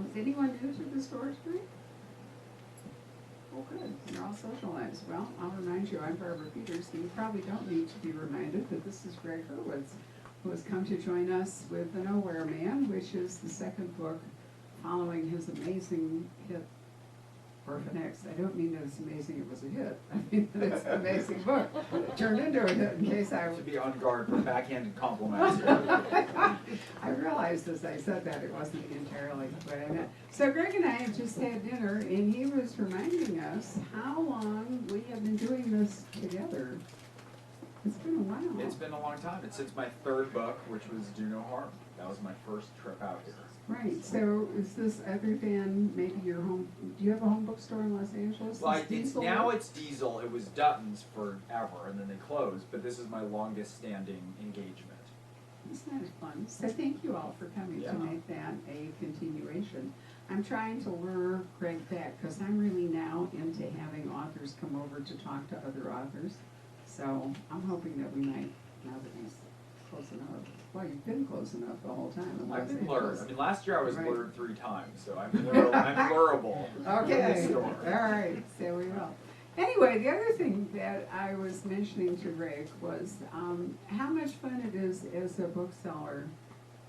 Is anyone new to the store tonight? Oh, good. You're all socialized. Well, I'll remind you, I'm Barbara Peters, and you probably don't need to be reminded that this is Gregg Hurwitz, who has come to join us with The Nowhere Man, which is the second book following his amazing hit, Orphan X. I don't mean that it's amazing it was a hit. I mean that it's an amazing book. It turned into a hit in case I... To be on guard for backhanded compliments here. I realized as I said that it wasn't entirely what I meant. So Greg and I have just had dinner, and he was reminding us how long we have been doing this together. It's been a while. It's been a long time. It's since my third book, which was Do No Harm. That was my first trip out here. Right, so is this other than maybe your home, do you have a home bookstore in Los Angeles? Well, now it's Diesel. It was Dutton's forever, and then they closed, but this is my longest standing engagement. Isn't that fun? So thank you all for coming to make that a continuation. I'm trying to lure Greg back, because I'm really now into having authors come over to talk to other authors. So I'm hoping that we might, now that he's close enough. Well, you've been close enough the whole time. I've been lured. I mean, last year I was lured 3 times, so I'm lureable. Okay, all right, so we will. Anyway, the other thing that I was mentioning to Greg was how much fun it is as a bookseller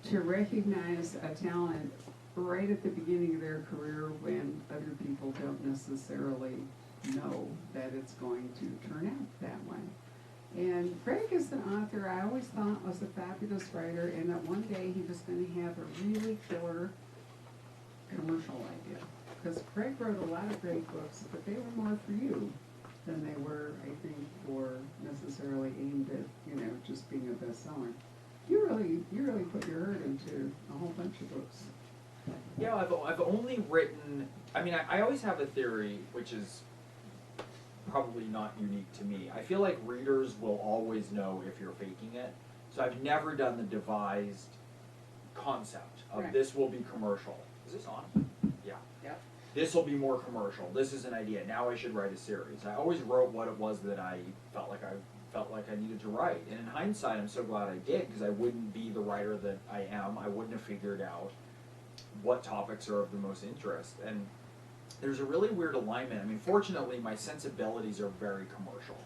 to recognize a talent right at the beginning of their career when other people don't necessarily know that it's going to turn out that way. And Greg is an author I always thought was a fabulous writer, and that one day he was going to have a really killer commercial idea. Because Greg wrote a lot of great books, but they were more for you than they were, I think, for necessarily aimed at, just being a bestseller. You really put your heart into a whole bunch of books. Yeah, I've only written, I always have a theory, which is probably not unique to me. I feel like readers will always know if you're faking it. So I've never done the devised concept of this will be commercial. Is this on? Yeah. Yep. This will be more commercial. This is an idea. Now I should write a series. I always wrote what it was that I felt like I needed to write. And in hindsight, I'm so glad I did, because I wouldn't be the writer that I am. I wouldn't have figured out what topics are of the most interest. And there's a really weird alignment. Fortunately, my sensibilities are very commercial.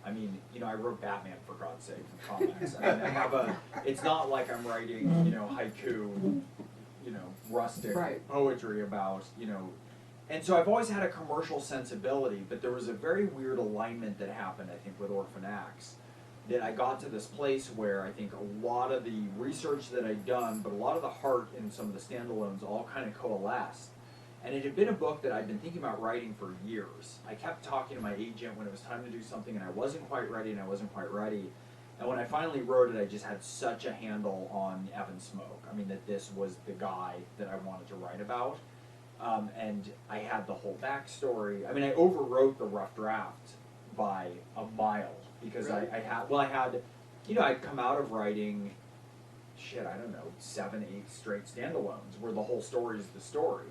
I wrote Batman, for God's sake, for comics. I have it's not like I'm writing, haiku, rustic poetry about, and so I've always had a commercial sensibility, but there was a very weird alignment that happened, I think, with Orphan X, that I got to this place where I think a lot of the research that I'd done, but a lot of the heart in some of the standalones all kind of coalesced. And it had been a book that I'd been thinking about writing for years. I kept talking to my agent when it was time to do something, and I wasn't quite ready, And when I finally wrote it, I just had such a handle on Evan Smoke. That this was the guy that I wanted to write about. And I had the whole backstory. I overwrote the rough draft by a mile, because really? I'd come out of writing, 7, 8 straight standalones, where the whole story is the story.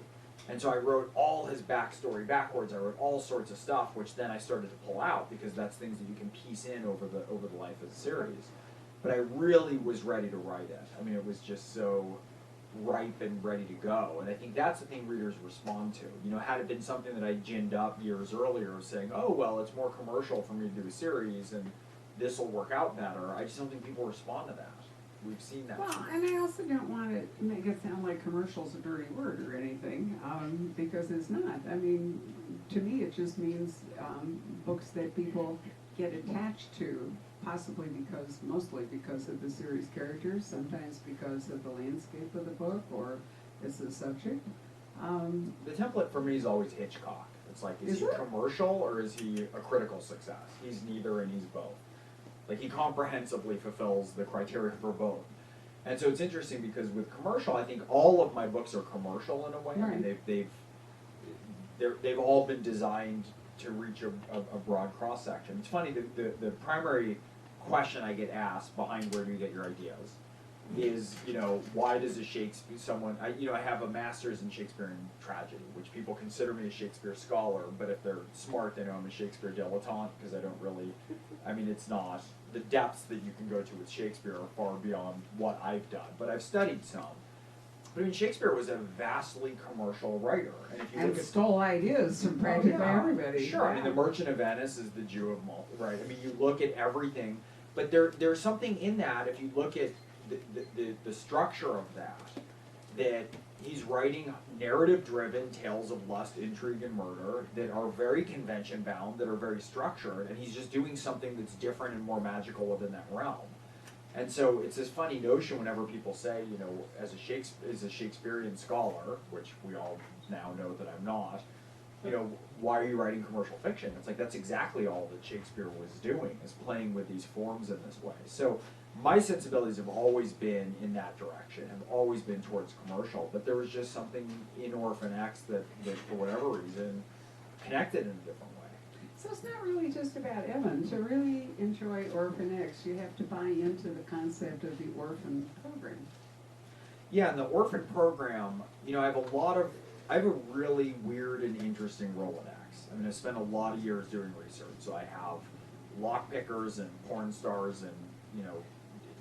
And so I wrote all his backstory backwards. I wrote all sorts of stuff, which then I started to pull out, because that's things that you can piece in over the life of the series. But I really was ready to write it. It was just so ripe and ready to go. And I think that's the thing readers respond to. Had it been something that I ginned up years earlier, saying, oh, well, it's more commercial for me to do a series, and this will work out better, I just don't think people respond to that. We've seen that. Well, and I also don't want to make it sound like commercial's a dirty word or anything, because it's not. To me, it just means books that people get attached to, mostly because of the series characters, sometimes because of the landscape of the book, or it's the subject. The template for me is always Hitchcock. It's like, is he commercial or is he a critical success? He's neither, and he's both. Like, he comprehensively fulfills the criteria for both. And so it's interesting, because with commercial, I think all of my books are commercial in a way. Right. They've all been designed to reach a broad cross section. It's funny, the primary question I get asked behind where do you get your ideas is, why does a Shakespeare, I have a master's in Shakespearean tragedy, which people consider me a Shakespeare scholar, but if they're smart, they know I'm a Shakespeare dilettante, because I don't really, it's not, the depths that you can go to with Shakespeare are far beyond what I've done, but I've studied some. But I mean, Shakespeare was a vastly commercial writer, and if you And look at stole ideas from practically everybody. sure. I Yeah. mean, the Merchant of Venice is the Jew of Malta, right? I mean, you look at everything, but there's something in that. If you look at the structure of that he's writing narrative-driven tales of lust, intrigue, and murder that are very convention-bound, that are very structured, and he's just doing something that's different and more magical within that realm. And so it's this funny notion whenever people say, you know, as a Shakespearean scholar, which we all now know that I'm not, you know, why are you writing commercial fiction? It's like that's exactly all that Shakespeare was doing, is playing with these forms in this way. So my sensibilities have always been in that direction, have always been towards commercial, but there was just something in Orphan X that for whatever reason, connected in a different way. So it's not really just about Evan. To really enjoy Orphan X, you have to buy into the concept of the orphan program. Yeah, and the orphan program, you know, I have a really weird and interesting Rolodex. I mean, I've spent a lot of years doing research, so I have lockpickers and porn stars and, you know,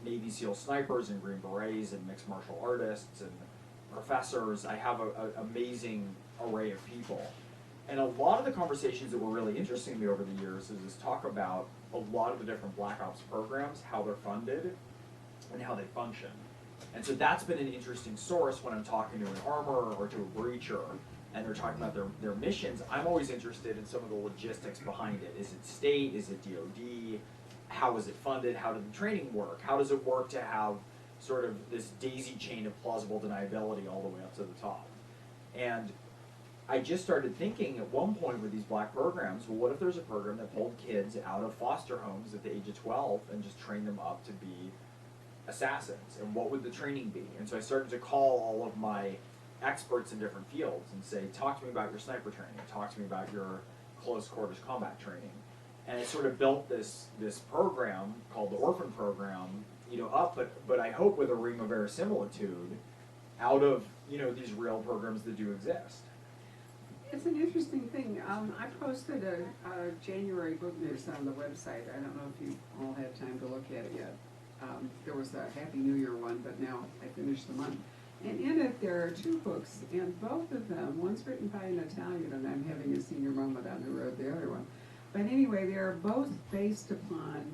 Navy SEAL snipers and Green Berets and mixed martial artists and professors. I have an amazing array of people. And a lot of the conversations that were really interesting to me over the years is talk about a lot of the different Black Ops programs, how they're funded, and how they function. And so that's been an interesting source when I'm talking to an armorer or to a breacher, and they're talking about their missions. I'm always interested in some of the logistics behind it. Is it state? Is it DoD? How is it funded? How did the training work? How does it work to have sort of this daisy chain of plausible deniability all the way up to the top? And I just started thinking at one point with these black programs, well, what if there's a program that pulled kids out of foster homes at the age of 12 and just trained them up to be assassins? And what would the training be? And so I started to call all of my experts in different fields and say, talk to me about your sniper training, talk to me about your close quarters combat training. And I sort of built this program called the Orphan Program, you know, up, but I hope with a ring of verisimilitude out of, you know, these real programs that do exist. It's an interesting thing. I posted a January book news on the website. I don't know if you all had time to look at it yet. There was a Happy New Year one, but now I finished the month. And in it, there are two books, and both of them, one's written by an Italian, and I'm having a senior moment on who wrote the other one. But anyway, they are both based upon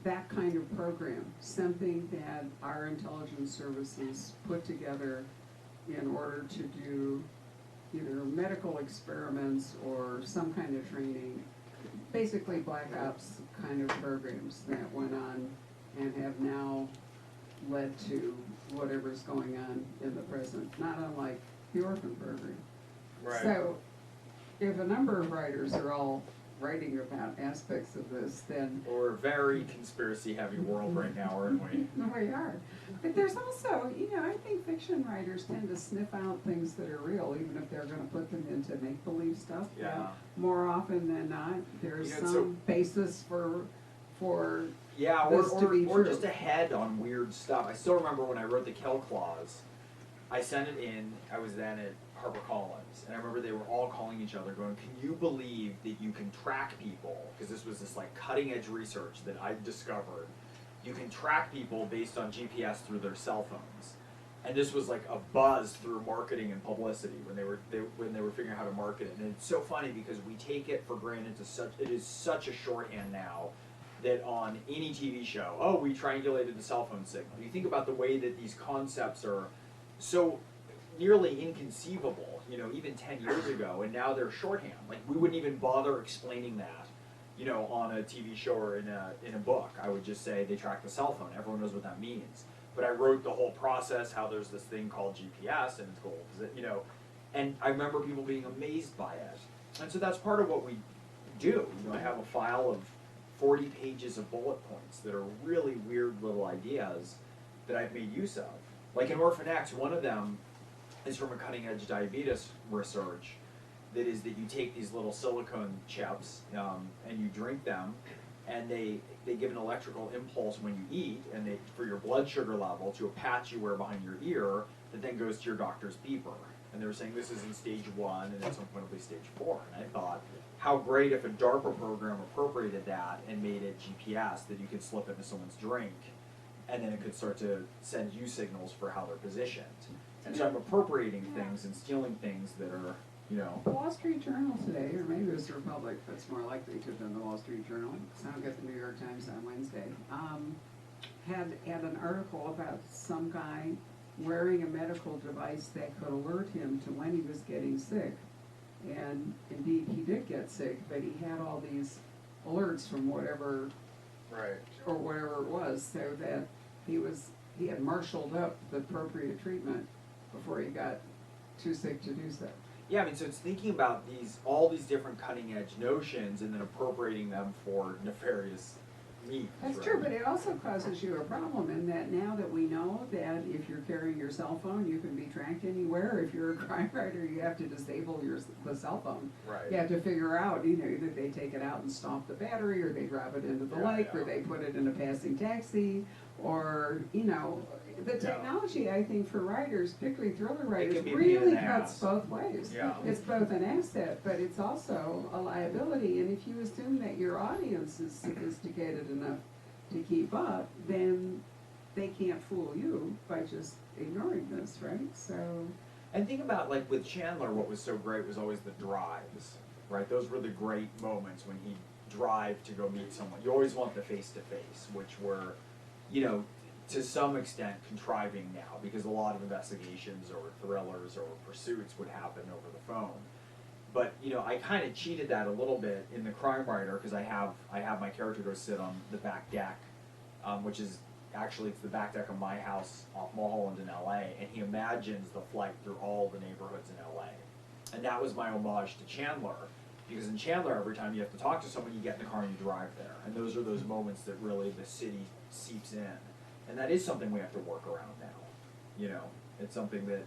that kind of program, something that our intelligence services put together in order to do either medical experiments or some kind of training, basically Black Ops kind of programs that went on and have now led to whatever's going on in the present, not unlike the Orphan Program. Right. So if a number of writers are all writing about aspects of this, then We're a very conspiracy-heavy world right now, aren't we? we are. But there's also, you know, I think fiction writers tend to sniff out things that are real, even if they're going to put them into make-believe stuff. Yeah. More often than not, there's You know, some basis for Yeah, this to be or true. just ahead on weird stuff. I still remember when I wrote the Kill Clause, I sent it in, I was then at HarperCollins, and I remember they were all calling each other going, can you believe that you can track people, because this was this like cutting edge research that I discovered, you can track people based on GPS through their cell phones. And this was like a buzz through marketing and publicity when they were figuring out how to market it. And it's so funny because we take it for granted it is such a shorthand now that on any TV show, oh, we triangulated the cell phone signal. You think about the way that these concepts are so nearly inconceivable, you know, even 10 years ago, and now they're shorthand. Like, we wouldn't even bother explaining that, you know, on a TV show or in a book. I would just say they track the cell phone. Everyone knows what that means. But I wrote the whole process, how there's this thing called GPS, and it's gold, you know, and I remember people being amazed by it. And so that's part of what we do. You know, I have a file of 40 pages of bullet points that are really weird little ideas that I've made use of. Like in Orphan X, one of them is from a cutting edge diabetes research that is that you take these little silicone chips and you drink them, and they give an electrical impulse when you eat, and they for your blood sugar level to a patch you wear behind your ear that then goes to your doctor's beeper. And they were saying this is in stage 1, and at some point it'll be stage 4. And I thought, how great if a DARPA program appropriated that and made it GPS that you could slip into someone's drink, and then it could start to send you signals for how they're positioned. And so I'm appropriating things and stealing things that are, you know. The Wall Street Journal today, or maybe it was the Republic, but it's more likely to have been the Wall Street Journal, because I don't get the New York Times on Wednesday, had an article about some guy wearing a medical device that could alert him to when he was getting sick. And indeed, he did get sick, but he had all these alerts from whatever, Right. or whatever it was, so that he had marshaled up the appropriate treatment before he got too sick to do so. Yeah, I mean, so it's thinking about all these different cutting edge notions and then appropriating them for nefarious means. That's right? true, but it also causes you a problem in that now that we know that if you're carrying your cell phone, you can be tracked anywhere. If you're a crime writer, you have to disable the cell phone. Right. You have to figure out, either they take it out and stomp the battery, or they drop it into the lake, or they put it in a passing taxi, or, the technology, I think, for writers, particularly thriller writers, can be a really pain in the cuts ass. both ways. Yeah. It's both an asset, but it's also a liability, and if you assume that your audience is sophisticated enough to keep up, then they can't fool you by just ignoring this, right? So, And think about, like, with Chandler, what was so great was always the drives, right? Those were the great moments when he'd drive to go meet someone. You always want the face-to-face, which were, to some extent contriving now, because a lot of investigations or thrillers or pursuits would happen over the phone. But, I kind of cheated that a little bit in The Crime Writer, because I have my character go sit on the back deck, which is actually, it's the back deck of my house off Mulholland in LA, and he imagines the flight through all the neighborhoods in LA. And that was my homage to Chandler, because in Chandler, every time you have to talk to someone, you get in the car and you drive there. And those are those moments that really the city seeps in. And that is something we have to work around now. It's something that,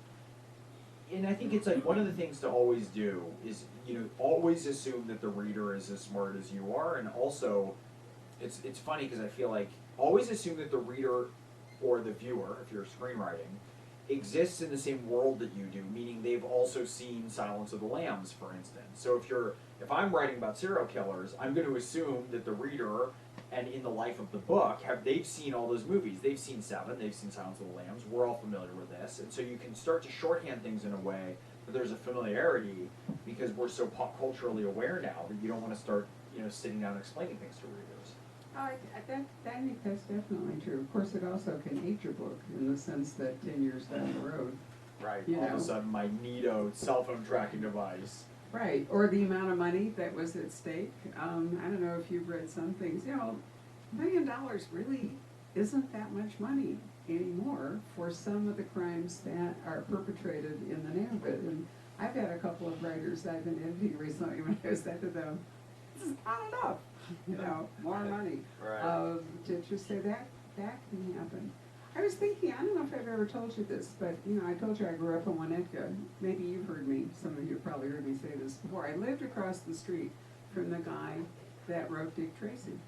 and I think it's like one of the things to always do is, always assume that the reader is as smart as you are, and also, it's funny because I feel like always assume that the reader or the viewer, if you're screenwriting, exists in the same world that you do, meaning they've also seen Silence of the Lambs, for instance. So if I'm writing about serial killers, I'm going to assume that the reader, and in the life of the book, they've seen all those movies. They've seen Seven, they've seen Silence of the Lambs, we're all familiar with this, and so you can start to shorthand things in a way that there's a familiarity, because we're so pop culturally aware now that you don't want to start, sitting down and explaining things to readers. I think that's definitely true. Of course, it also can age your book in the sense that 10 years down the road. Right, all of a sudden my neato cell phone tracking device. Right, or the amount of money that was at stake. I don't know if you've read some things, $1 million really isn't that much money anymore for some of the crimes that are perpetrated in the name of it. And I've had a couple of writers I've been editing recently when I said to them, this is not enough, more money. Right. To just say that can happen. I was thinking, I don't know if I've ever told you this, but I told you I grew up in Winnetka. Maybe you've heard me, some of you have probably heard me say this before. I lived across the street from the guy that wrote Dick Tracy.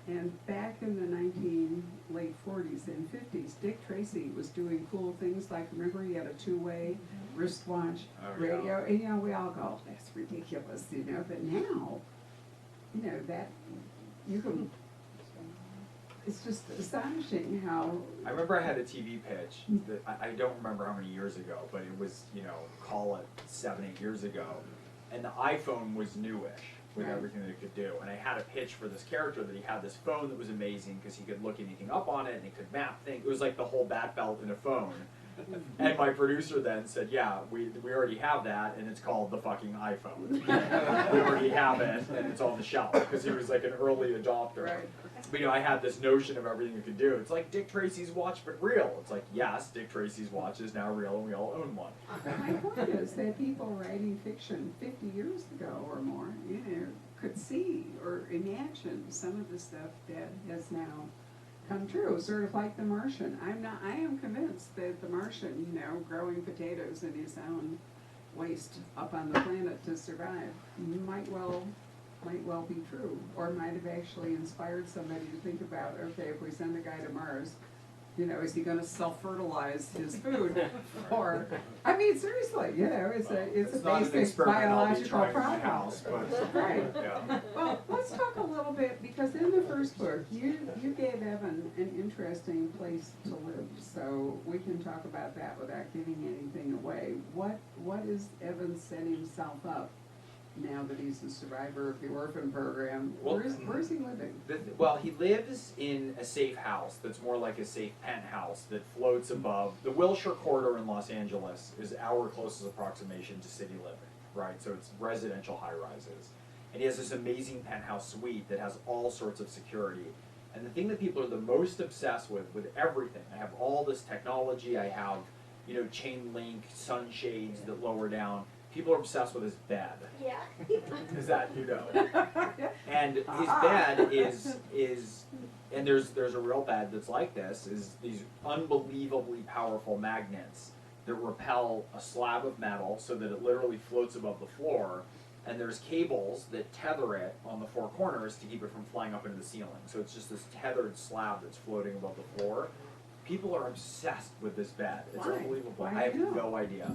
And back in the late 40s and 50s, Dick Tracy was doing cool things like, remember he had a two-way wristwatch radio, and we all go, that's ridiculous, but now, that you can, it's just astonishing how. I remember I had a TV pitch that I don't remember how many years ago, but it was, call it 7-8 years ago, and the iPhone was newish with everything that it could do. And I had a pitch for this character that he had this phone that was amazing because he could look anything up on it and he could map things. It was like the whole bat belt in a phone. And my producer then said, yeah, we already have that, and it's called the fucking iPhone. We already have it, and it's on the shelf, because he was like an early adopter. Right. But I had this notion of everything it could do. It's like Dick Tracy's watch, but real. It's like, yes, Dick Tracy's watch is now real, and we all own one. My point is that people writing fiction 50 years ago or more, could see or imagine some of the stuff that has now come true, sort of like The Martian. I am convinced that The Martian, growing potatoes in his own waste up on the planet to survive, might well be true, or might have actually inspired somebody to think about, okay, if we send a guy to Mars, is he going to self-fertilize his food? Or, I I mean, seriously, you know, it's a not an basic experiment I'll be biological trying in my problem. house, but Right. yeah. Well, let's talk a little bit, because in the first book, you gave Evan an interesting place to live, so we can talk about that without giving anything away. What is Evan setting himself up now that he's a survivor of the orphan program? Well, Where's he living? Well, he lives in a safe house that's more like a safe penthouse that floats above. The Wilshire Corridor in Los Angeles is our closest approximation to city living, right? So it's residential high-rises. And he has this amazing penthouse suite that has all sorts of security. And the thing that people are the most obsessed with everything, I have all this technology, I have, chain link, sunshades that lower down. People are obsessed with his bed. Yeah. Is that, And his bed is and there's a real bed that's like this, is these unbelievably powerful magnets that repel a slab of metal so that it literally floats above the floor, and there's cables that tether it on the four corners to keep it from flying up into the ceiling. So it's just this tethered slab that's floating above the floor. People are obsessed with this bed. It's Why? unbelievable. Why I have now? no idea.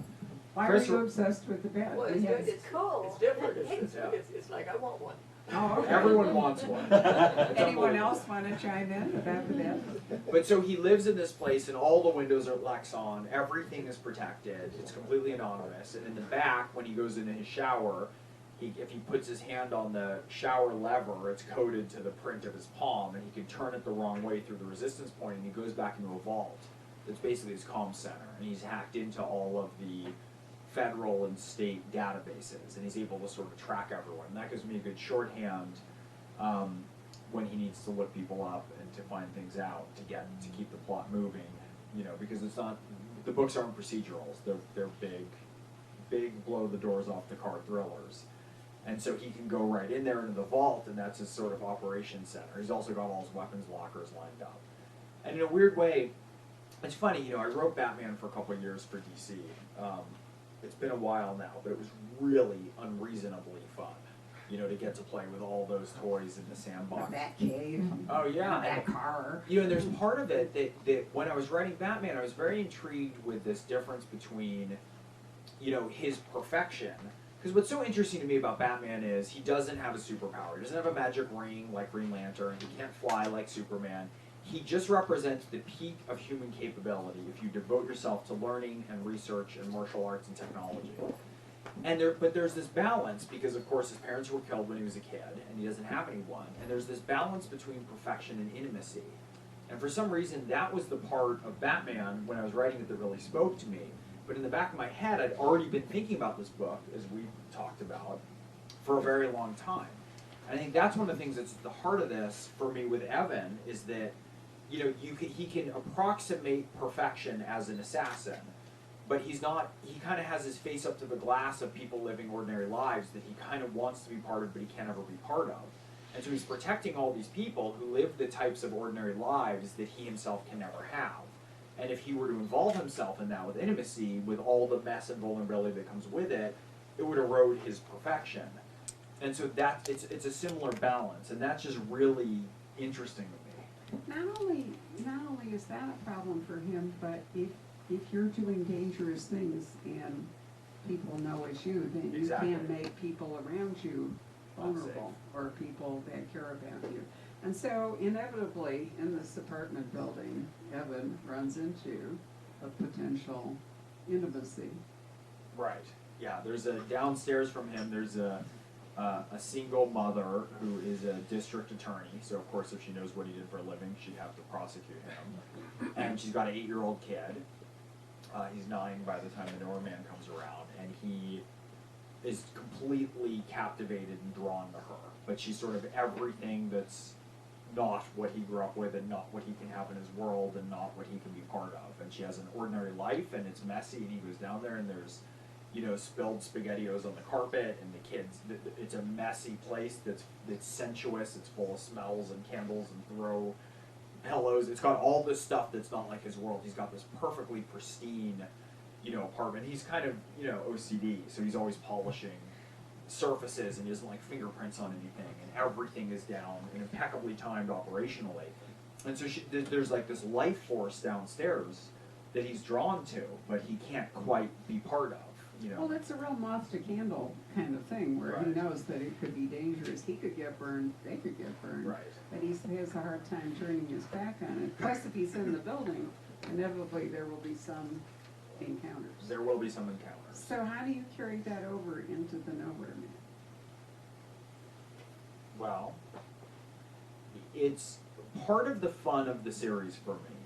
Why Chris, are you obsessed with the bed? Well, He has- it's cool. It's different. Yeah. It's like I want one. Oh, okay. Everyone wants one. It's Anyone unbelievable. else want to chime in about the bed? But so he lives in this place, and all the windows are Lexon. Everything is protected. It's completely anonymous. And in the back, when he goes into his shower, if he puts his hand on the shower lever, it's coded to the print of his palm, and he can turn it the wrong way through the resistance point, and he goes back into a vault. That's basically his comm center, and he's hacked into all of the federal and state databases, and he's able to sort of track everyone. And that gives me a good shorthand when he needs to look people up and to find things out to keep the plot moving. Because it's not, the books aren't procedurals. They're big blow the doors off the car thrillers. And so he can go right in there into the vault, and that's his sort of operations center. He's also got all his weapons lockers lined up. And in a weird way, it's funny, I wrote Batman for a couple of years for DC. It's been a while now, but it was really unreasonably fun, to get to play with all those toys in the sandbox. That cave. Oh yeah. That car. And there's part of it that when I was writing Batman, I was very intrigued with this difference between, his perfection. Because what's so interesting to me about Batman is he doesn't have a superpower. He doesn't have a magic ring like Green Lantern. He can't fly like Superman. He just represents the peak of human capability if you devote yourself to learning and research and martial arts and technology. But there's this balance, because of course his parents were killed when he was a kid, and he doesn't have anyone. And there's this balance between perfection and intimacy. And for some reason, that was the part of Batman when I was writing it that really spoke to me. But in the back of my head, I'd already been thinking about this book, as we talked about, for a very long time. And I think that's one of the things that's at the heart of this for me with Evan, is that he can approximate perfection as an assassin, but he kind of has his face up to the glass of people living ordinary lives that he kind of wants to be part of, but he can't ever be part of. And so he's protecting all these people who live the types of ordinary lives that he himself can never have. And if he were to involve himself in that with intimacy, with all the mess and vulnerability that comes with it, it would erode his perfection. And so it's a similar balance, and that's just really interesting to me. Not only is that a problem for him, but if you're doing dangerous things and people know it's you, then Exactly. you can make people around you vulnerable, or people that care about you. And so inevitably, in this apartment building, Evan runs into a potential intimacy. Right. Yeah. There's downstairs from him. There's a single mother who is a district attorney. So of course, if she knows what he did for a living, she'd have to prosecute him. And she's got an 8-year-old kid. He's 9 by the time the doorman comes around, and he is completely captivated and drawn to her. But she's sort of everything that's not what he grew up with, and not what he can have in his world, and not what he can be part of. And she has an ordinary life, and it's messy, and he goes down there, and there's spilled SpaghettiOs on the carpet, and the kids, it's a messy place that's sensuous, it's full of smells and candles and throw pillows. It's got all this stuff that's not like his world. He's got this perfectly pristine, apartment. He's kind of, OCD, so he's always polishing surfaces, and he doesn't like fingerprints on anything, and everything is down and impeccably timed operationally. And so there's like this life force downstairs that he's drawn to, but he can't quite be part of. You know. Well, it's a real moth to candle kind of thing, where he Right. knows that it could be dangerous. He could get burned, they could get burned. Right. But he has a hard time turning his back on it. Plus, if he's in the building, inevitably there will be some encounters. There will be some encounters. So how do you carry that over into the Nowhere Man? Well, it's part of the fun of the series for me,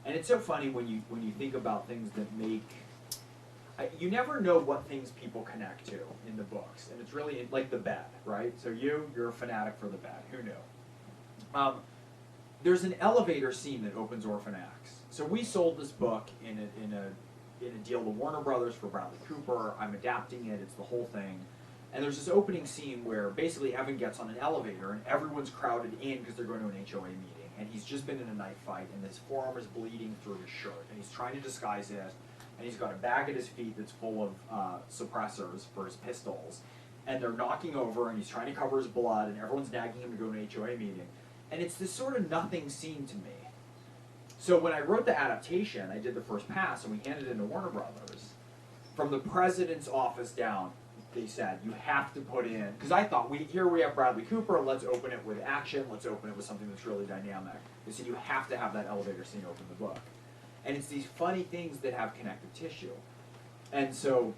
and it's so funny when you think about things that make. You never know what things people connect to in the books, and it's really like the bed, right? So you're a fanatic for the bed. Who knew? There's an elevator scene that opens Orphan X. So we sold this book in a deal to Warner Brothers for Bradley Cooper. I'm adapting it. It's the whole thing. And there's this opening scene where basically Evan gets on an elevator and everyone's crowded in because they're going to an HOA meeting. And he's just been in a knife fight and his forearm is bleeding through his shirt. And he's trying to disguise it. And he's got a bag at his feet that's full of suppressors for his pistols. And they're knocking over and he's trying to cover his blood and everyone's nagging him to go to an HOA meeting. And it's this sort of nothing scene to me. So when I wrote the adaptation, I did the first pass and we handed it to Warner Brothers. From the president's office down, they said, you have to put in, because I thought, here we have Bradley Cooper, let's open it with action, let's open it with something that's really dynamic. They said, you have to have that elevator scene open the book. And it's these funny things that have connective tissue. And so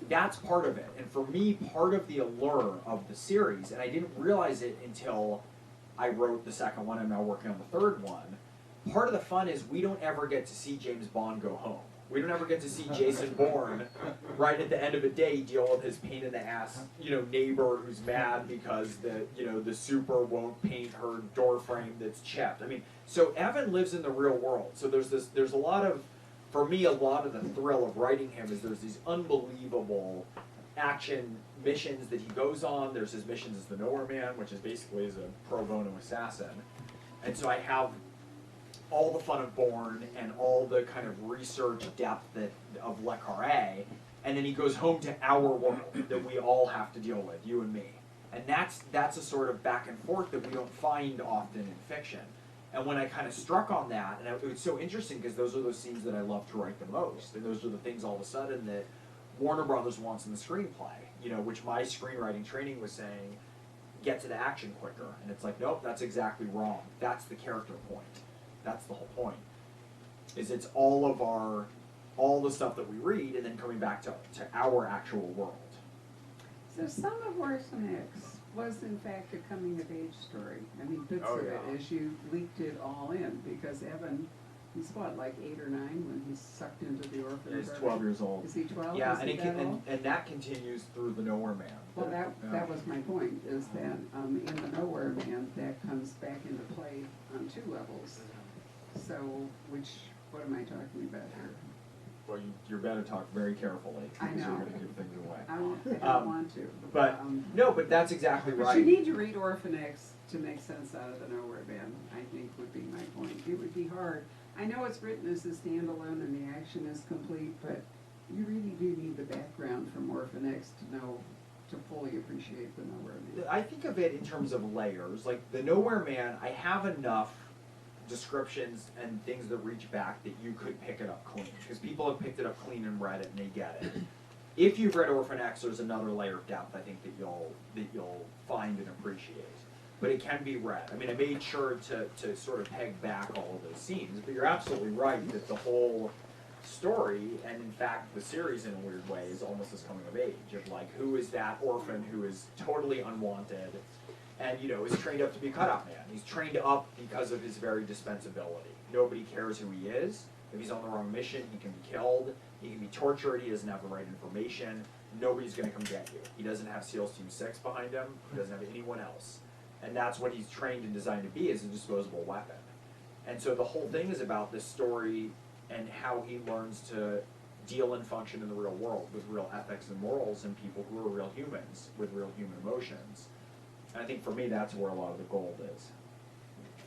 that's part of it. And for me, part of the allure of the series, and I didn't realize it until I wrote the second one, I'm now working on the third one, part of the fun is we don't ever get to see James Bond go home. We don't ever get to see Jason Bourne, right at the end of a day, deal with his pain in the ass, neighbor who's mad because the super won't paint her door frame that's chipped. I mean, so Evan lives in the real world. So there's a lot of, for me, a lot of the thrill of writing him is there's these unbelievable action missions that he goes on. There's his missions as the Nowhere Man, which is basically as a pro bono assassin. And so I have all the fun of Bourne and all the kind of research depth of Le Carré, and then he goes home to our world that we all have to deal with, you and me. And that's a sort of back and forth that we don't find often in fiction. And when I kind of struck on that, and it was so interesting because those are those scenes that I love to write the most, and those are the things all of a sudden that Warner Brothers wants in the screenplay, which my screenwriting training was saying, get to the action quicker. And it's like, nope, that's exactly wrong. That's the character point. That's the whole point. Is it's all the stuff that we read and then coming back to our actual world. So some of Orphan X was in fact a coming of age story. I mean, bits of it as you leaked it all in, because Evan, he's what, like 8 or 9 when he's sucked into the orphan Yeah, he's program? 12 years old. Is he 12? Yeah, Is and, he that old? and that continues through the Nowhere Man. Well, that was my point, is that in the Nowhere Man, that comes back into play on 2 levels. So, what am I talking about here? Well, you better talk very carefully. I because know. You're going to give things away. I don't want to. But no, but that's exactly But right. you need to read Orphan X to make sense out of the Nowhere Man, I think would be my point. It would be hard. I know it's written as a standalone and the action is complete, but you really do need the background from Orphan X to fully appreciate the Nowhere Man. I think of it in terms of layers. Like the Nowhere Man, I have enough descriptions and things that reach back that you could pick it up clean, because people have picked it up clean and read it and they get it. If you've read Orphan X, there's another layer of depth I think that you'll find and appreciate. But it can be read. I mean, I made sure to sort of peg back all of those scenes, but you're absolutely right that the whole story, and in fact the series in a weird way, is almost this coming of age of like, who is that orphan who is totally unwanted and is trained up to be a cutout man. He's trained up because of his very dispensability. Nobody cares who he is. If he's on the wrong mission, he can be killed. He can be tortured. He doesn't have the right information. Nobody's going to come get you. He doesn't have SEALs Team 6 behind him. He doesn't have anyone else. And that's what he's trained and designed to be, is a disposable weapon. And so the whole thing is about this story and how he learns to deal and function in the real world with real ethics and morals and people who are real humans with real human emotions. And I think for me, that's where a lot of the gold is.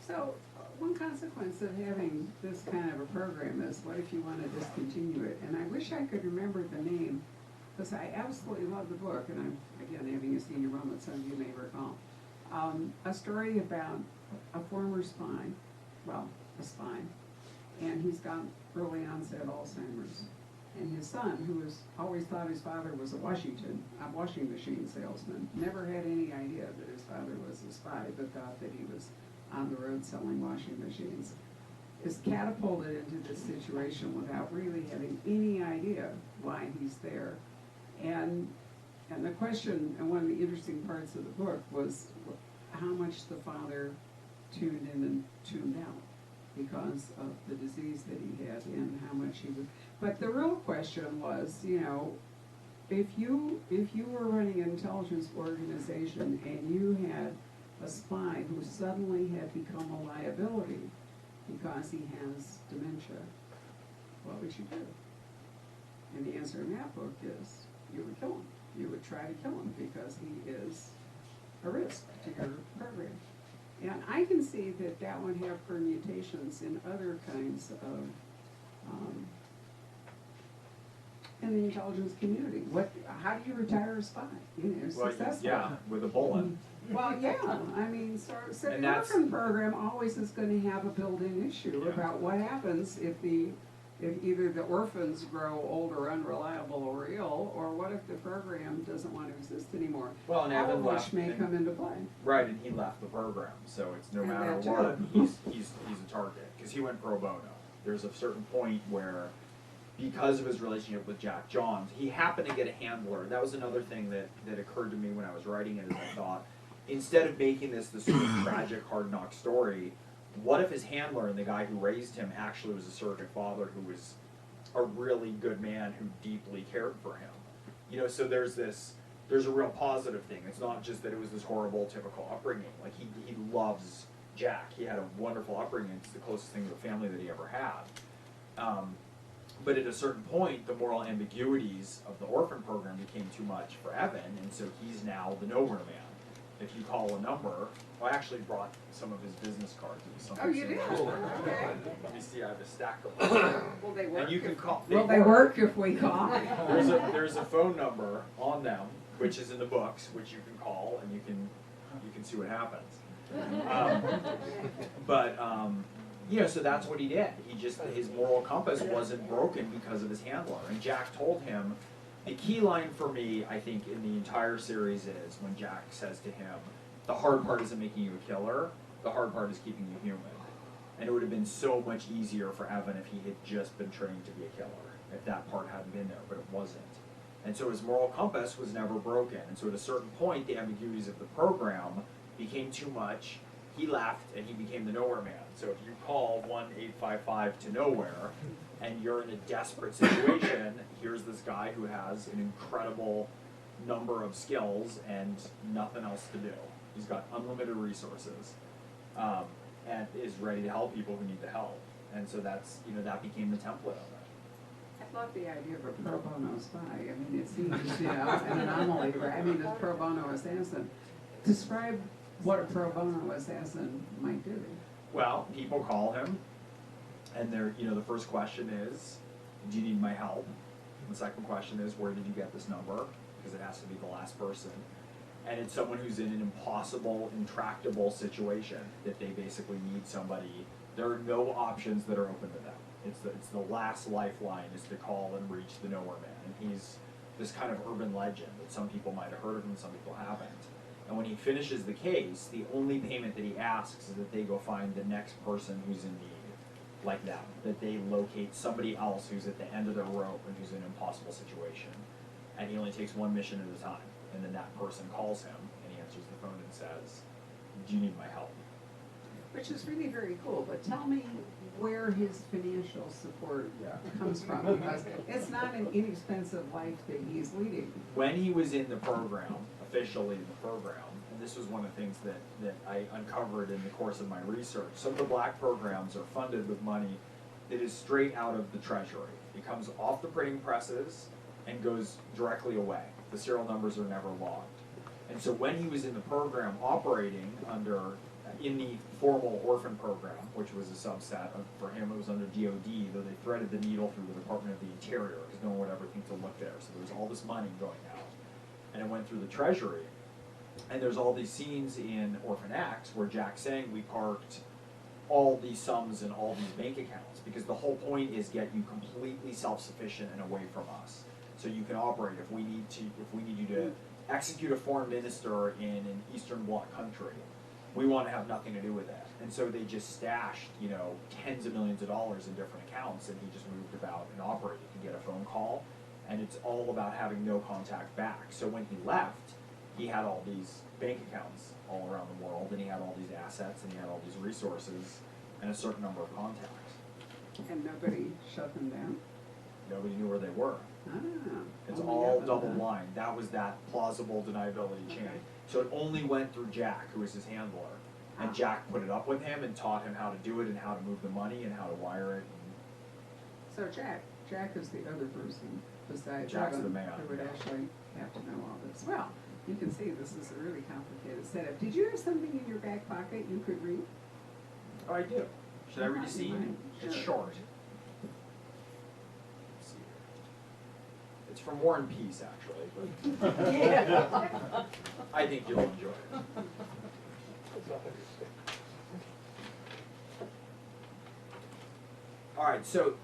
So, one consequence of having this kind of a program is, what if you want to discontinue it? And I wish I could remember the name, because I absolutely love the book, and I'm, again, having a senior moment, some of you may recall. A story about a former spy, well, a spy, and he's got early onset Alzheimer's. And his son, who was always thought his father was a washing machine salesman, never had any idea that his father was a spy, but thought that he was on the road selling washing machines, is catapulted into this situation without really having any idea why he's there. And the question, and one of the interesting parts of the book, was how much the father tuned in and tuned out because of the disease that he had, and how much he was. But the real question was, you know, if you were running an intelligence organization and you had a spy who suddenly had become a liability because he has dementia, what would you do? And the answer in that book is you would kill him. You would try to kill him because he is a risk to your program. And I can see that that would have permutations in other kinds of, in the intelligence community. How do you retire a spy? You know, Well, successful. yeah, with a bullet. Well, yeah, I mean, so And the that's- orphan program always is gonna have a built-in issue Yeah. about what happens if either the orphans grow old or unreliable or ill, or what if the program doesn't want to exist anymore? Well, and All Evan of which left, may and- come into play. Right, and he left the program, so it's no And matter that too. what, he's a target, because he went pro bono. There's a certain point where, because of his relationship with Jack Johns, he happened to get a handler. That was another thing that occurred to me when I was writing it, is I thought, instead of making this sort of tragic, hard knock story, what if his handler and the guy who raised him actually was a surrogate father who was a really good man who deeply cared for him? You know, so there's a real positive thing. It's not just that it was this horrible, typical upbringing. Like, he loves Jack. He had a wonderful upbringing. It's the closest thing to a family that he ever had. But at a certain point, the moral ambiguities of the orphan program became too much for Evan, and so he's now the nowhere man. If you call a number, I actually brought some of his business cards. It was something Oh, you did? similar. Okay. Let me see, I have a stack of them. Will they work? And you can call. Will they work if we call? There's a phone number on them, which is in the books, which you can call, and you can see what happens. You know, so that's what he did. His moral compass wasn't broken because of his handler. And Jack told him, the key line for me, I think, in the entire series is when Jack says to him, the hard part isn't making you a killer, the hard part is keeping you human. And it would have been so much easier for Evan if he had just been trained to be a killer, if that part hadn't been there, but it wasn't. And so his moral compass was never broken. And so at a certain point, the ambiguities of the program became too much. He left and he became the nowhere man. So if you call 1-855 to nowhere and you're in a desperate situation, here's this guy who has an incredible number of skills and nothing else to do. He's got unlimited resources, and is ready to help people who need the help. And so that's, you know, that became the template of it. I love the idea of a pro bono spy. I mean, it seems, you know, an anomaly, right? I mean, a pro bono assassin. Describe what a pro bono assassin might do. Well, people call him, and the first question is, do you need my help? And the second question is, where did you get this number? Because it has to be the last person. And it's someone who's in an impossible, intractable situation that they basically need somebody. There are no options that are open to them. It's the last lifeline is to call and reach the nowhere man. And he's this kind of urban legend that some people might have heard of him, some people haven't. And when he finishes the case, the only payment that he asks is that they go find the next person who's in need, like them. That they locate somebody else who's at the end of their rope and who's in an impossible situation. And he only takes one mission at a time. And then that person calls him and he answers the phone and says, do you need my help? Which is really very cool, but tell me where his financial support comes from, because it's not an inexpensive life that he's leading. When he was in the program, officially in the program, and this was one of the things that I uncovered in the course of my research, some of the black programs are funded with money that is straight out of the treasury. It comes off the printing presses and goes directly away. The serial numbers are never logged. And so when he was in the program operating in the formal orphan program, which was a subset for him, it was under DOD, though they threaded the needle through the Department of the Interior because no one would ever think to look there. So there was all this money going out. And it went through the treasury. And there's all these scenes in Orphan X where Jack's saying, we parked all these sums and all these bank accounts, because the whole point is get you completely self-sufficient and away from us, so you can operate. If we need you to execute a foreign minister in an Eastern Bloc country, we want to have nothing to do with that. And so they just stashed, tens of millions of dollars in different accounts, and he just moved about and operated. He could get a phone call, and it's all about having no contact back. So when he left, he had all these bank accounts all around the world, and he had all these assets, and he had all these resources, and a certain number of contacts. And nobody shut them down? Nobody knew where they were. It's Only all Evan double then. blind. That was that plausible deniability chain. Okay. So it only went through Jack, who was his handler. And Jack put it up with him and taught him how to do it and how to move the money and how to wire it. So Jack is the other person besides Jack's Evan the man, who would yeah. actually have to know all this. Well, you can see this is a really complicated setup. Did you have something in your back pocket you could read? Oh, I do. Should I read a scene? It's Sure. short. Let's see here. It's from War and Peace, actually. But Yeah. I think you'll enjoy it. All right, so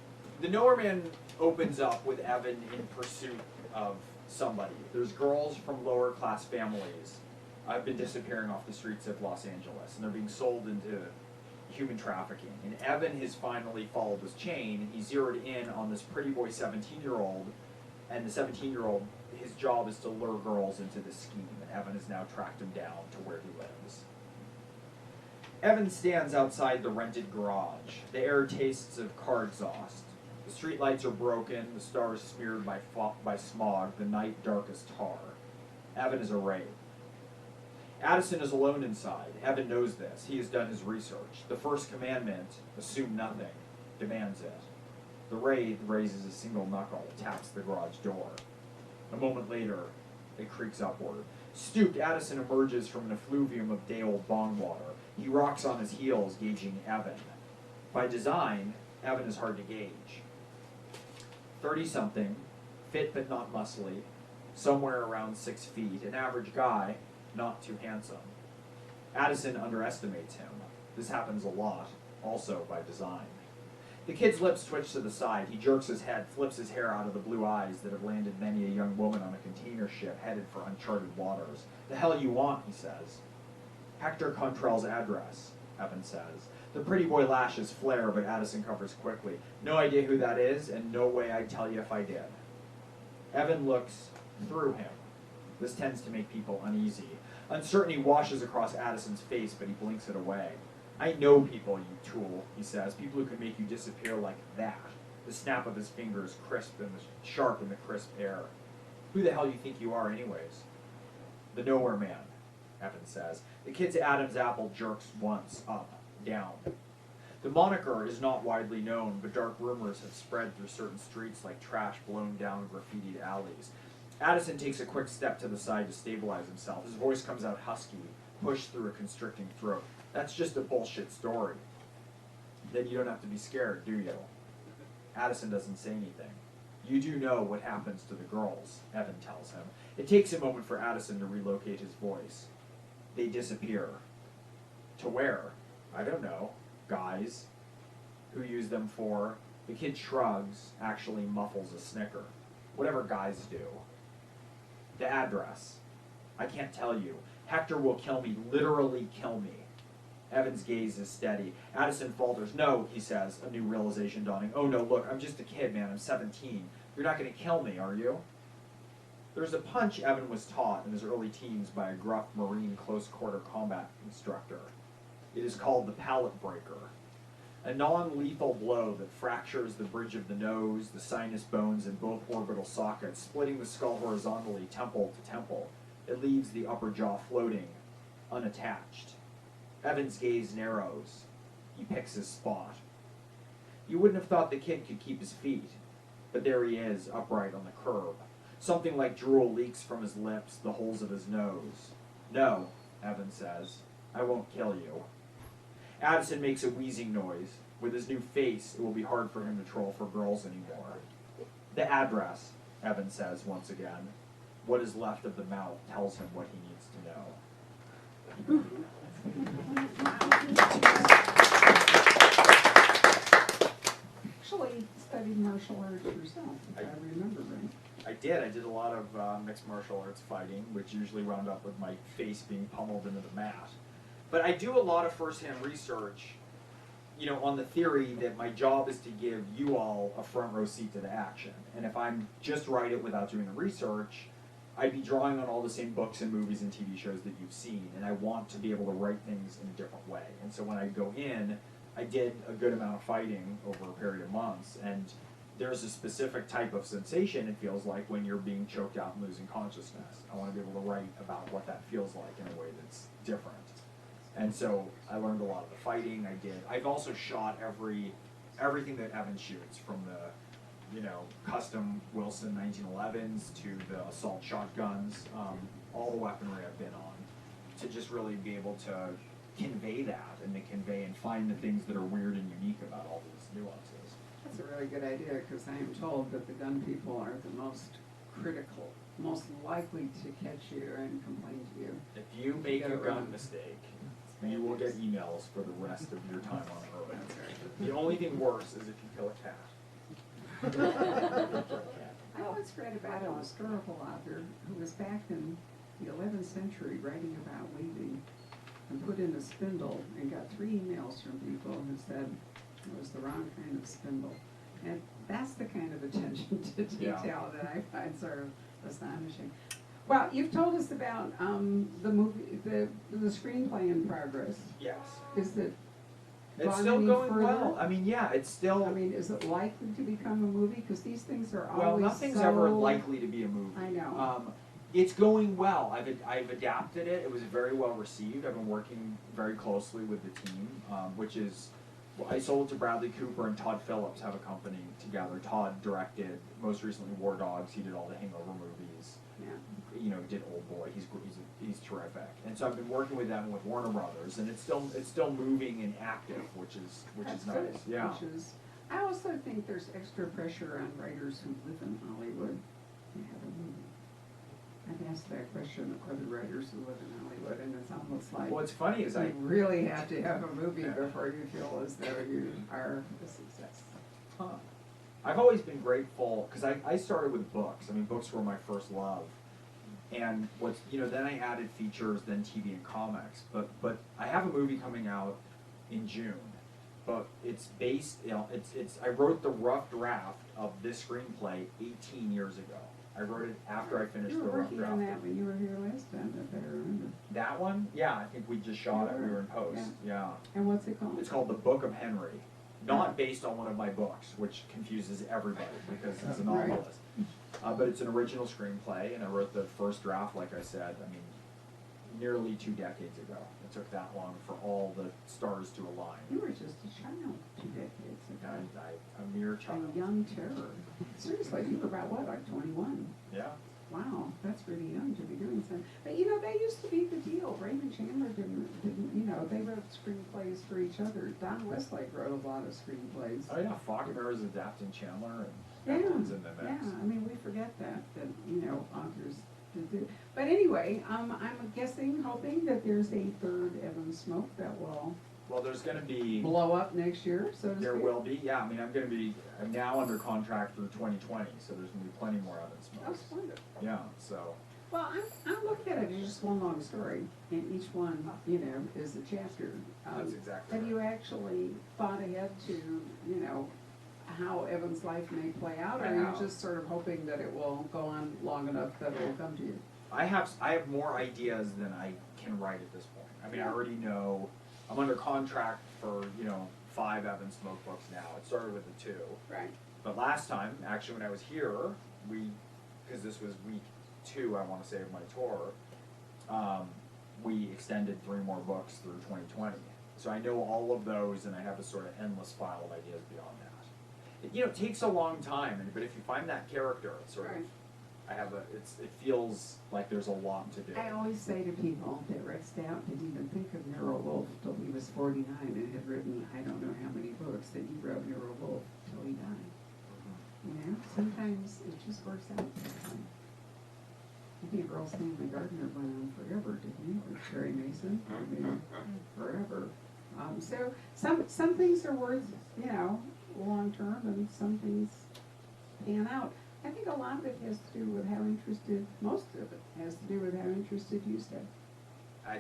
the Nowhere Man opens up with Evan in pursuit of somebody. There's girls from lower class families have been disappearing off the streets of Los Angeles, and they're being sold into human trafficking. And Evan has finally followed this chain, and he zeroed in on this pretty boy 17-year-old, and the 17-year-old, his job is to lure girls into this scheme, and Evan has now tracked him down to where he lives. Evan stands outside the rented garage. The air tastes of car exhaust. The streetlights are broken, the stars smeared by smog, the night dark as tar. Evan is a wraith. Addison is alone inside. Evan knows this. He has done his research. The first commandment, assume nothing, demands it. The wraith raises a single knuckle, taps the garage door. A moment later, it creaks upward. Stooped, Addison emerges from an effluvium of day-old bong water. He rocks on his heels, gauging Evan. By design, Evan is hard to gauge. 30-something, fit but not muscly, somewhere around 6 feet, an average guy, not too handsome. Addison underestimates him. This happens a lot, also by design. The kid's lips twitch to the side. He jerks his head, flips his hair out of the blue eyes that have landed many a young woman on a container ship headed for uncharted waters. The hell you want, he says. Hector Contrell's address, Evan says. The pretty boy lashes flare, but Addison covers quickly. No idea who that is, and no way I'd tell you if I did. Evan looks through him. This tends to make people uneasy. Uncertainty washes across Addison's face, but he blinks it away. I know people, you tool, he says. People who can make you disappear like that. The snap of his fingers crisp and sharp in the crisp air. Who the hell you think you are anyways? The Nowhere Man, Evan says. The kid's Adam's apple jerks once, up, down. The moniker is not widely known, but dark rumors have spread through certain streets like trash blown down graffitied alleys. Addison takes a quick step to the side to stabilize himself. His voice comes out husky, pushed through a constricting throat. That's just a bullshit story. Then you don't have to be scared, do you? Addison doesn't say anything. You do know what happens to the girls, Evan tells him. It takes a moment for Addison to relocate his voice. They disappear. To where? I don't know. Guys. Who use them for? The kid shrugs, actually muffles a snicker. Whatever guys do. The address. I can't tell you. Hector will kill me, literally kill me. Evan's gaze is steady. Addison falters. No, he says, a new realization dawning. Oh no, look, I'm just a kid, man. I'm 17. You're not going to kill me, are you? There's a punch Evan was taught in his early teens by a gruff Marine close-quarter combat instructor. It is called the Pallet Breaker. A non-lethal blow that fractures the bridge of the nose, the sinus bones in both orbital sockets, splitting the skull horizontally, temple to temple. It leaves the upper jaw floating, unattached. Evan's gaze narrows. He picks his spot. You wouldn't have thought the kid could keep his feet, but there he is, upright on the curb. Something like drool leaks from his lips, the holes of his nose. No, Evan says, I won't kill you. Addison makes a wheezing noise. With his new face, it will be hard for him to troll for girls anymore. The address, Evan says once again. What is left of the mouth tells him what he needs to know. actually studied martial arts yourself, if I remember right. I did. I did a lot of mixed martial arts fighting, which usually wound up with my face being pummeled into the mat. But I do a lot of first-hand research, you know, on the theory that my job is to give you all a front row seat to the action. And if I'm just write it without doing the research, I'd be drawing on all the same books and movies and TV shows that you've seen. And I want to be able to write things in a different way. And so when I go in, I did a good amount of fighting over a period of months. And there's a specific type of sensation it feels like when you're being choked out and losing consciousness. I want to be able to write about what that feels like in a way that's different. And so I learned a lot of the fighting. I've also shot everything that Evan shoots, from the, you know, custom Wilson 1911s to the assault shotguns, all the weaponry I've been on, to just really be able to convey that and to convey and find the things that are weird and unique about all these nuances. That's a really good idea, because I am told that the gun people are the most critical, most likely to catch you and complain to you. If you make a get it gun wrong. mistake, you will get emails for the rest of your time on Earth. The only thing worse is if you kill a cat. I once read about a historical author who was back in the 11th century writing about weaving, and put in a spindle and got 3 emails from people who said it was the wrong kind of spindle. And that's the kind of attention to detail that I find sort of astonishing. Well, you've told us about the movie, the screenplay in progress. Yes. Is it It's gone still any going further? well. I mean, yeah, it's still. I mean, is it likely to become a movie? Because these things are always Well, nothing's ever likely to be a movie. I know. It's going well. I've adapted it. It was very well received. I've been working very closely with the team, which is, I sold it to Bradley Cooper and Todd Phillips have a company together. Todd directed, most recently, War Dogs. He did all the Hangover movies. Yeah. You know, did Old Boy. He's terrific. And so I've been working with them with Warner Brothers, and it's still moving and active, which is That's nice. good. Yeah. Which is, I also think there's extra pressure on writers who live in Hollywood to have a movie. I've asked that question of other writers who live in Hollywood, and it's almost like What's funny is you really have to have a movie before you feel as though you are a success. Huh. I've always been grateful, because I started with books. I mean, books were my first love. And then I added features, then TV and comics. But I have a movie coming out in June. But it's based, I wrote the rough draft of this screenplay 18 years ago. I wrote it after I finished You the were rough working draft. on that when you were here last time, if I remember. That one? Yeah, I think we just shot it. We were in post. Yeah. And what's it called? It's called The Book of Henry. Not based on one of my books, which confuses everybody because it's a Right. novelist. But it's an original screenplay, and I wrote the first draft, like I said, nearly 2 decades ago. It took that long for all the stars to align. You were just a child 2 decades ago. A mere child. A young terror. Seriously, you were about what, like 21? Yeah. Wow, that's really young to be doing something. But you know, that used to be the deal. Raymond Chandler didn't, they wrote screenplays for each other. Don Westlake wrote a lot of screenplays. Oh yeah, Faulkner is adapting Chandler, and Yeah, Evan's in the mix. yeah, I mean, we forget that authors did do. But anyway, I'm hoping that there's a third Evan Smoke that will Well, there's going to be. blow up next year, so to speak. There will be, yeah. I'm now under contract through 2020, so there's going to be plenty more Evan Oh, Smokes. splendid. Yeah, so. Well, I'm looking at it as just one long story, and each one, is a chapter. That's exactly Have right. you actually thought ahead to, how Evan's life may play out, or I are you have. just sort of hoping that it will go on long enough that it will come to you? I have more ideas than I can write at this point. I mean, I already know, I'm under contract for, 5 Evan Smoke books now. It started with the 2. Right. But last time, actually when I was here, because this was week 2, I want to say, of my tour, we extended 3 more books through 2020. So I know all of those, and I have a sort of endless file of ideas beyond that. It takes a long time, but if you find that character, it's sort Right. of, it feels like there's a lot to do. I always say to people that Rick Stout didn't even think of Nero Wolfe till he was 49 and had written I don't know how many books, that he wrote Nero Wolfe till he died. Sometimes it just works out that way. I think Earl Stanley Gardner went on forever, didn't he? Or Terry Mason, forever. So some things are worth, long term, and some things pan out. I think a lot of it has to do with how interested, most of it has to do with how interested you stay.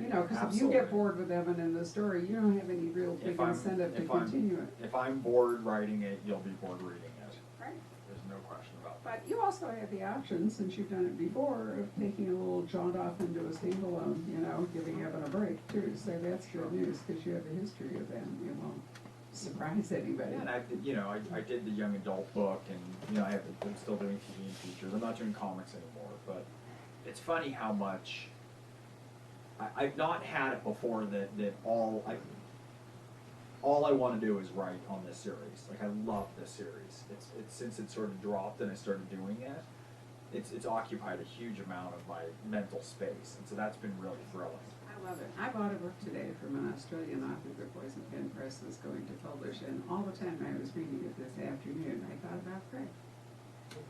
You know, because if you get bored with Evan and the story, you don't have any real big incentive to continue it. If I'm bored writing it, you'll be bored reading it. Right. There's no question about But you also have the option, since you've done it before, of taking a little jaunt off into a standalone, you know, giving Evan a break too. So that's good news, because you have a history of them. It won't surprise anybody. Yeah, and I did the young adult book, and I'm still doing TV and features. I'm not doing comics anymore, but it's funny how much I've not had it before that all I want to do is write on this series. Like, I love this series. It's since it sort of dropped and I started doing it, it's occupied a huge amount of my mental space, and so that's been really thrilling. I love it. I bought a book today from an Australian author that Poison Pen Press is going to publish, and all the time I was reading it this afternoon, I thought about Gregg.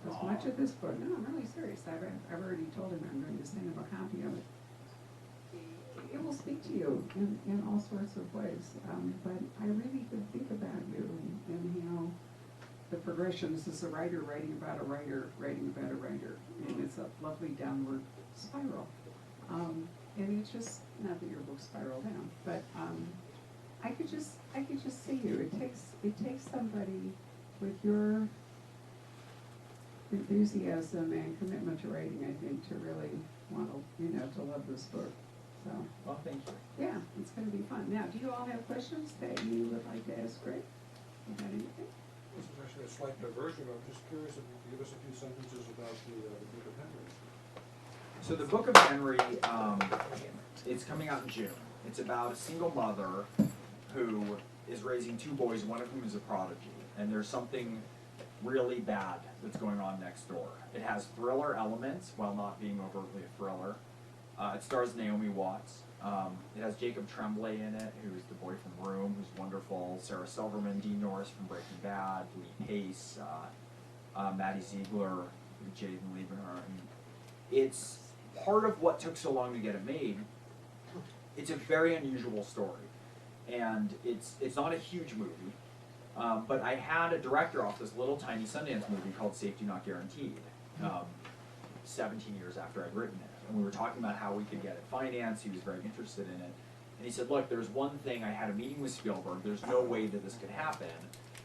As much of this book, no, I'm really serious. I've already told him I'm going to send him a copy of it. It will speak to you in all sorts of ways, but I really could think about you and how the progressions as a writer writing about a writer, writing about a writer, and it's a lovely downward spiral. And it's just, not that your books spiral down, but I could just see you. It takes somebody with your enthusiasm and commitment to writing, I think, to really want to, to love this book. So, Well, thank you. yeah, it's going to be fun. Now, do you all have questions that you would like to ask Gregg? About anything? This is actually a slight diversion, but I'm just curious if you could give us a few sentences about the Book of Henry. So the Book of Henry, it's coming out in June. It's about a single mother who is raising two boys, one of whom is a prodigy, and there's something really bad that's going on next door. It has thriller elements while not being overtly a thriller. It stars Naomi Watts. It has Jacob Tremblay in it, who's the boy from Room, who's wonderful. Sarah Silverman, Dean Norris from Breaking Bad, Lee Pace, Maddie Ziegler, Jaden Lieberman. It's part of what took so long to get it made. It's a very unusual story, and it's not a huge movie. But I had a director off this little tiny Sundance movie called Safety Not Guaranteed, 17 years after I'd written it. And we were talking about how we could get it financed. He was very interested in it. And he said, look, there's one thing. I had a meeting with Spielberg. There's no way that this could happen.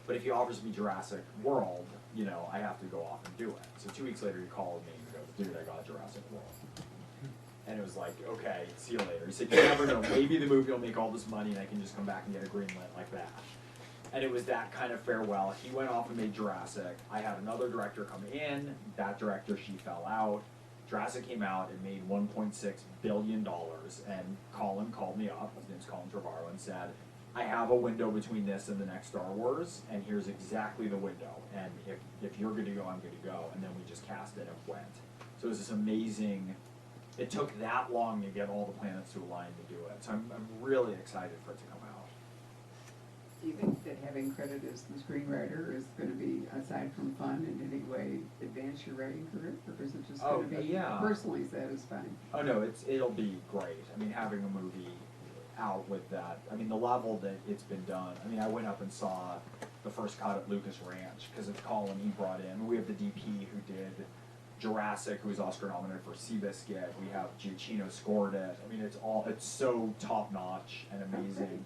But if he offers me Jurassic World, I have to go off and do it. So 2 weeks later, he called me and goes, dude, I got Jurassic World. And it was like, okay, see you later. He said, you never know. Maybe the movie will make all this money and I can just come back and get a green light like that. And it was that kind of farewell. He went off and made Jurassic. I had another director come in. That director, she fell out. Jurassic came out, it made $1.6 billion, and Colin called me up, his name's Colin Trevorrow, and said, I have a window between this and the next Star Wars, and here's exactly the window, and if you're good to go, I'm good to go, and then we just cast it and went. So it was this amazing, it took that long to get all the planets to align to do it, so I'm really excited for it to come out. Do you think that having credit as the screenwriter is going to be, aside from fun, in any way advance your writing career, or is it just going to be personally satisfying? Oh no, it'll be great. I mean, having a movie out with that, I mean, the level that it's been done. I mean, I went up and saw the first cut at Lucas Ranch because it's Colin he brought in. We have the DP who did Jurassic, who was Oscar nominated for Seabiscuit. We have Giacchino scored it. I mean, it's so top notch and amazing.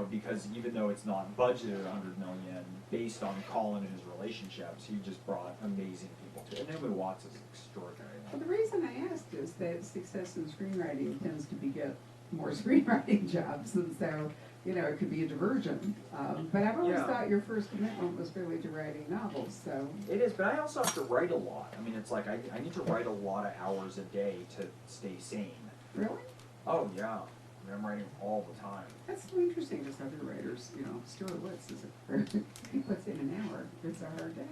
Because even though it's not budgeted $100 million, based on Colin and his relationships, he just brought amazing people to it. And Naomi Watts is extraordinary. Well, the reason I asked is that success in screenwriting tends to beget more screenwriting jobs, and so, it could be a diversion. But I've always thought your first commitment was really to writing novels, so. It is, but I also have to write a lot. I mean, it's like I need to write a lot of hours a day to stay sane. Really? Oh, yeah. I'm writing all the time. That's so interesting, because other writers, Stuart Witz he puts in an hour. It's a hard day.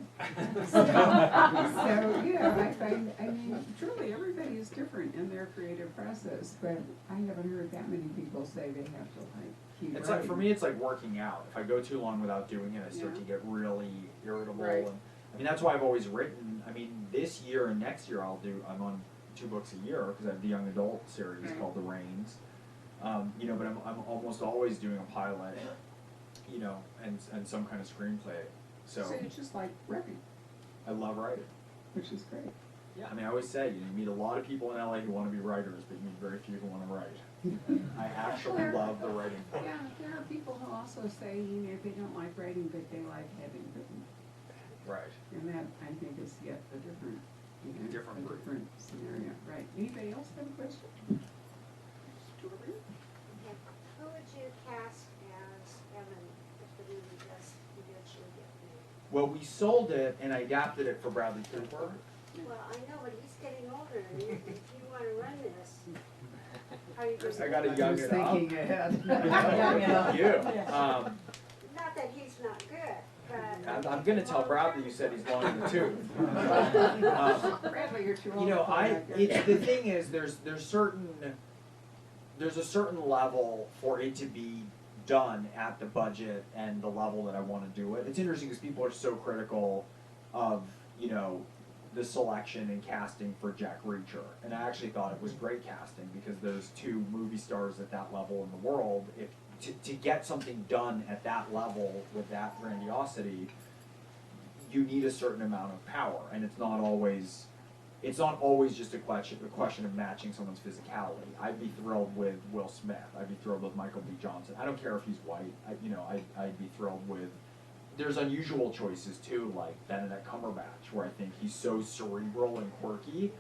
I mean, truly everybody is different in their creative process, but I haven't heard that many people say they have to keep It's writing. like, for me, it's like working out. If I go too long without doing it, I start to get really irritable. Right. And I mean, that's why I've always written. I mean, this year and next year I'm on 2 books a year because I have the young adult series called The Reigns. But I'm almost always doing a pilot, you know, and some kind of screenplay. So you just like writing, I love writing. which is great. Yeah, I mean, I always say you meet a lot of people in LA who want to be writers, but you meet very few who want to write. I actually love the writing part. Yeah, there are people who also say, you know, they don't like writing, but they like having written. Right. And that, I think, is yet a different, you know, Different a breed. different scenario. Right. Anybody else have a question? Julie? Yeah. Who would you cast as Evan if the movie does eventually get made? Well, we sold it and I adapted it for Bradley Cooper. Well, I know, but he's getting older, and if you wanna run this, how are you gonna? I gotta do it? young Just it up. thinking ahead. Thank you. Not that he's not good, but. I'm gonna tell Bradley you said he's long in the tooth. Bradley, you're too old. You know, to play that game. it's the thing is, there's a certain level for it to be done at the budget and the level that I want to do it. It's interesting because people are so critical of, you know, the selection and casting for Jack Reacher, and I actually thought it was great casting because there's two movie stars at that level in the world. If to get something done at that level with that grandiosity, you need a certain amount of power, and it's not always just a question of matching someone's physicality. I'd be thrilled with Will Smith. I'd be thrilled with Michael B. Johnson. I don't care if he's white. I'd be thrilled with. There's unusual choices too, like Benedict Cumberbatch, where I think he's so cerebral and quirky,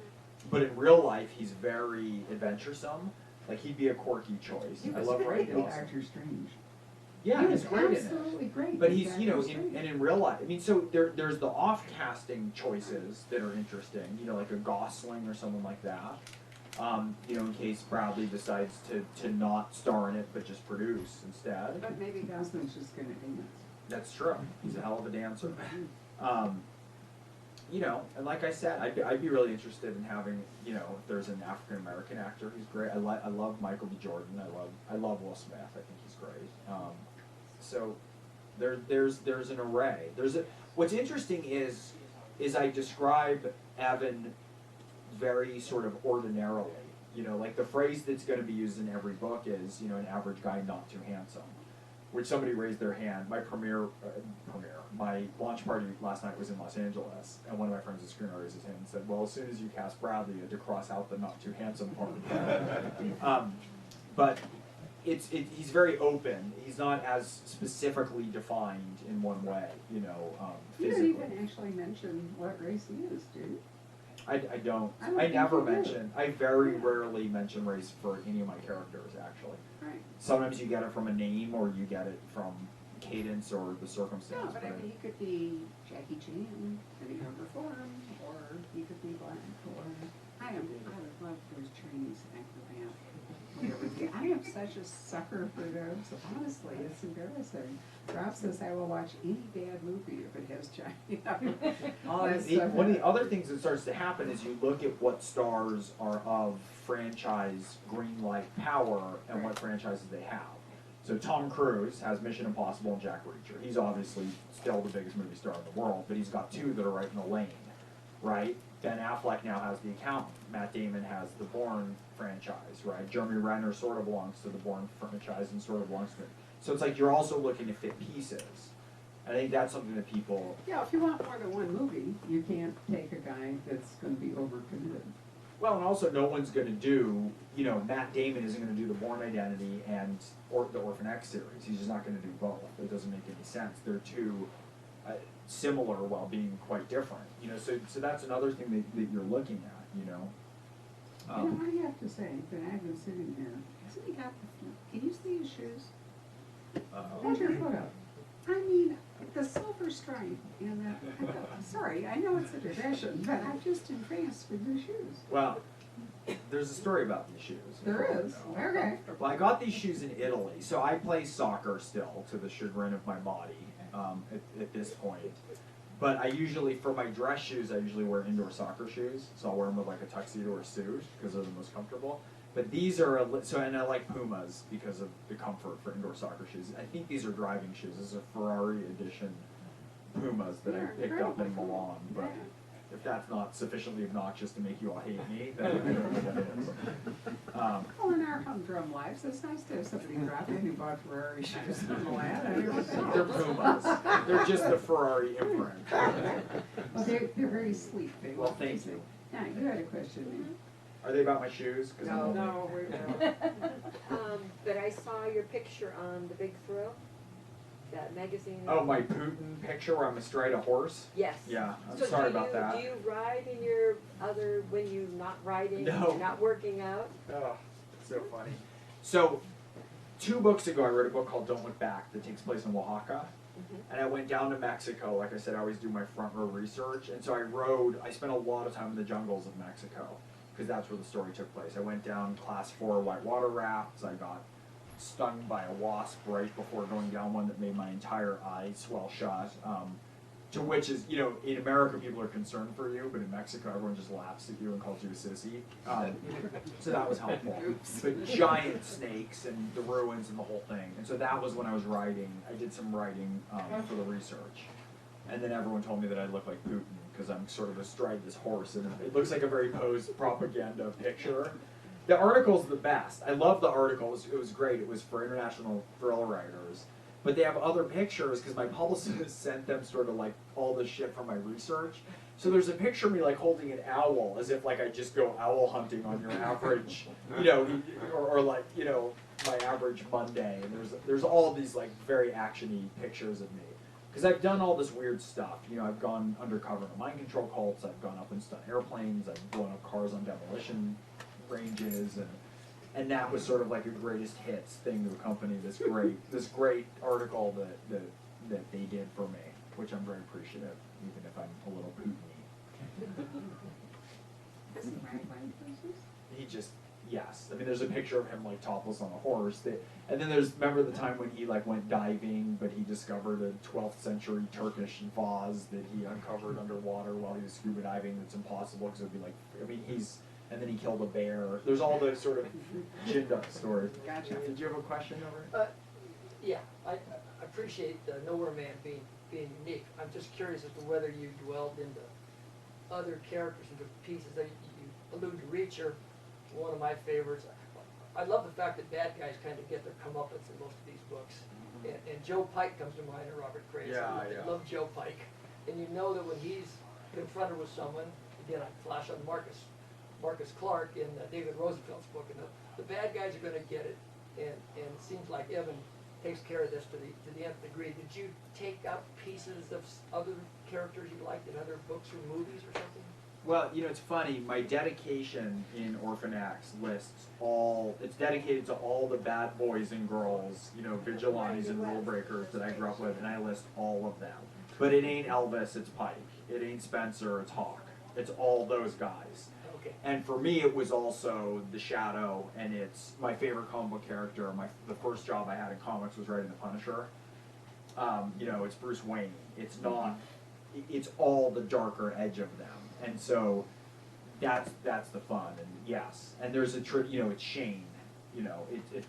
but in real life he's very adventuresome. Like he'd be a quirky choice. He I was love great Ryan in Gosling. Doctor Strange. Yeah, He he's was great in it. absolutely great. But in he's, you know, Doctor Strange. and in real life, I mean, so there's the off-casting choices that are interesting, you know, like a Gosling or someone like that. You know, in case Bradley decides to not star in it, but just produce instead. But maybe Gosling's just gonna dance. That's true. He's a hell of a dancer. You know, and like I said, I'd be really interested in having, you know, if there's an African American actor who's great. I love Michael B. Jordan. I love Will Smith. I think he's great. So there's an array. What's interesting is I describe Evan very sort of ordinarily. You know, like the phrase that's going to be used in every book is, you know, an average guy not too handsome. Which somebody raised their hand. My launch party last night was in Los Angeles, and one of my friends, the screenwriter, raised his hand and said, "Well, as soon as you cast Bradley, you had to cross out the not too handsome part." But he's very open. He's not as specifically defined in one way, you know, You physically. don't even actually mention what race he is, do you? I don't. I don't I think never you do. mention. I very rarely mention race for any of my characters, actually. Right. Sometimes you get it from a name, or you get it from cadence or the circumstance. No, but I mean, he could be Jackie Chan in a younger form, or he could be black, or I would love those Chinese acrobat. I am such a sucker for those. Honestly, it's embarrassing. Rob says I will watch any bad movie if it has Chinese. One of the other things that starts to happen is you look at what stars are of franchise green light power and what franchises they have. So Tom Cruise has Mission Impossible and Jack Reacher. He's obviously still the biggest movie star in the world, but he's got two that are right in the lane, right? Ben Affleck now has The Accountant. Matt Damon has the Bourne franchise, right? Jeremy Renner sort of belongs to the Bourne franchise and sort of belongs to it. So it's like you're also looking to fit pieces. I think that's something that people... Yeah, if you want more than one movie, you can't take a guy that's going to be overcommitted. Well, and also no one's going to do, you know, Matt Damon isn't going to do the Bourne Identity or the Orphan X series. He's just not going to do both. It doesn't make any sense. They're too similar while being quite different. You know, so that's another thing that you're looking at, you know. You know, I have to say that I've been sitting here. Hasn't he got the... Can you see his shoes? Hold your foot up. I mean, the silver stripe and that... Sorry, I know it's a digression, but I'm just entranced with your shoes. Well, there's a story about these shoes. There is. Okay. Well, I got these shoes in Italy, so I play soccer still, to the chagrin of my body at this point. But I usually, for my dress shoes, I usually wear indoor soccer shoes, so I'll wear them with like a tuxedo or a suit because they're the most comfortable. But these are, and I like Pumas because of the comfort for indoor soccer shoes. I think these are driving shoes. This is a Ferrari edition Pumas that I picked up in Milan. But If that's not sufficiently obnoxious to make you all hate me, then I don't know what it is. Well, in our humdrum lives, it's nice to have somebody drop in who bought Ferrari shoes on the land. I mean, what the hell? They're Pumas. They're just the Ferrari imprint. Well, they're very sleek. They Well, look thank basic. you. Yeah, you had a question, man. Are they about my shoes? 'Cause I'm No, only- no. But I saw your picture on The Big Thrill, that magazine. Oh, my Putin picture where I'm astride a horse? Yes. Yeah, I'm So sorry about that. do you ride in your other, when you're not riding, No. you're not working out? Oh, it's so funny. So, 2 books ago, I read a book called Don't Look Back that takes place in Oaxaca. And I went down to Mexico. Like I said, I always do my front row research. And so I spent a lot of time in the jungles of Mexico because that's where the story took place. I went down class 4 whitewater rafts. I got stung by a wasp right before going down one that made my entire eye swell shut. To which is, in America people are concerned for you, but in Mexico everyone just laughs at you and calls you a sissy. So that was helpful. But giant snakes and the ruins and the whole thing. And so that was when I was writing. I did some writing for the research. And then everyone told me that I look like Putin because I'm sort of astride this horse and it looks like a very posed propaganda picture. The article's the best. I love the article. It was great. It was for international thriller writers. But they have other pictures because my publicist sent them sort of like all the shit from my research. So there's a picture of me like holding an owl as if like I just go owl hunting on your average, or like, my average Monday. And there's all these like very actiony pictures of me. Because I've done all this weird stuff. I've gone undercover in mind control cults. I've gone up and stunned airplanes. I've blown up cars on demolition ranges, and that was sort of like a greatest hits thing to accompany this great article that they did for me, which I'm very appreciative, even if I'm a little Putin-y. Does he ride wild horses? He just, yes. I mean, there's a picture of him like topless on a horse. And then remember the time when he like went diving, but he discovered a 12th century Turkish vase that he uncovered underwater while he was scuba diving. That's impossible because it would be like, and then he killed a bear. There's all those sort of ginned up stories. Gotcha. Did you have a question over? Yeah, I appreciate the Nowhere Man being unique. I'm just curious as to whether you dwelled into other characters, into pieces that you allude to Reacher, one of my favorites. I love the fact that bad guys kind of get their comeuppance in most of these books. And Joe Pike comes to mind, and Robert Craig. Yeah. I love Joe Pike. And you know that when he's confronted with someone, again, I flash on Marcus Clark in David Roosevelt's book, and the bad guys are going to get it, and it seems like Evan takes care of this to the nth degree. Did you take out pieces of other characters you liked in other books or movies or something? Well, it's funny. My dedication in Orphan X lists it's dedicated to all the bad boys and girls, vigilantes and rule breakers that I grew up with, and I list all of them. But it ain't Elvis, it's Pike. It ain't Spencer, it's Hawk. It's all those guys. Okay. And for me, it was also The Shadow, and it's my favorite comic book character. The first job I had in comics was writing The Punisher. It's Bruce Wayne. It's not. It's all the darker edge of them, and so that's the fun. And yes, and there's it's Shane.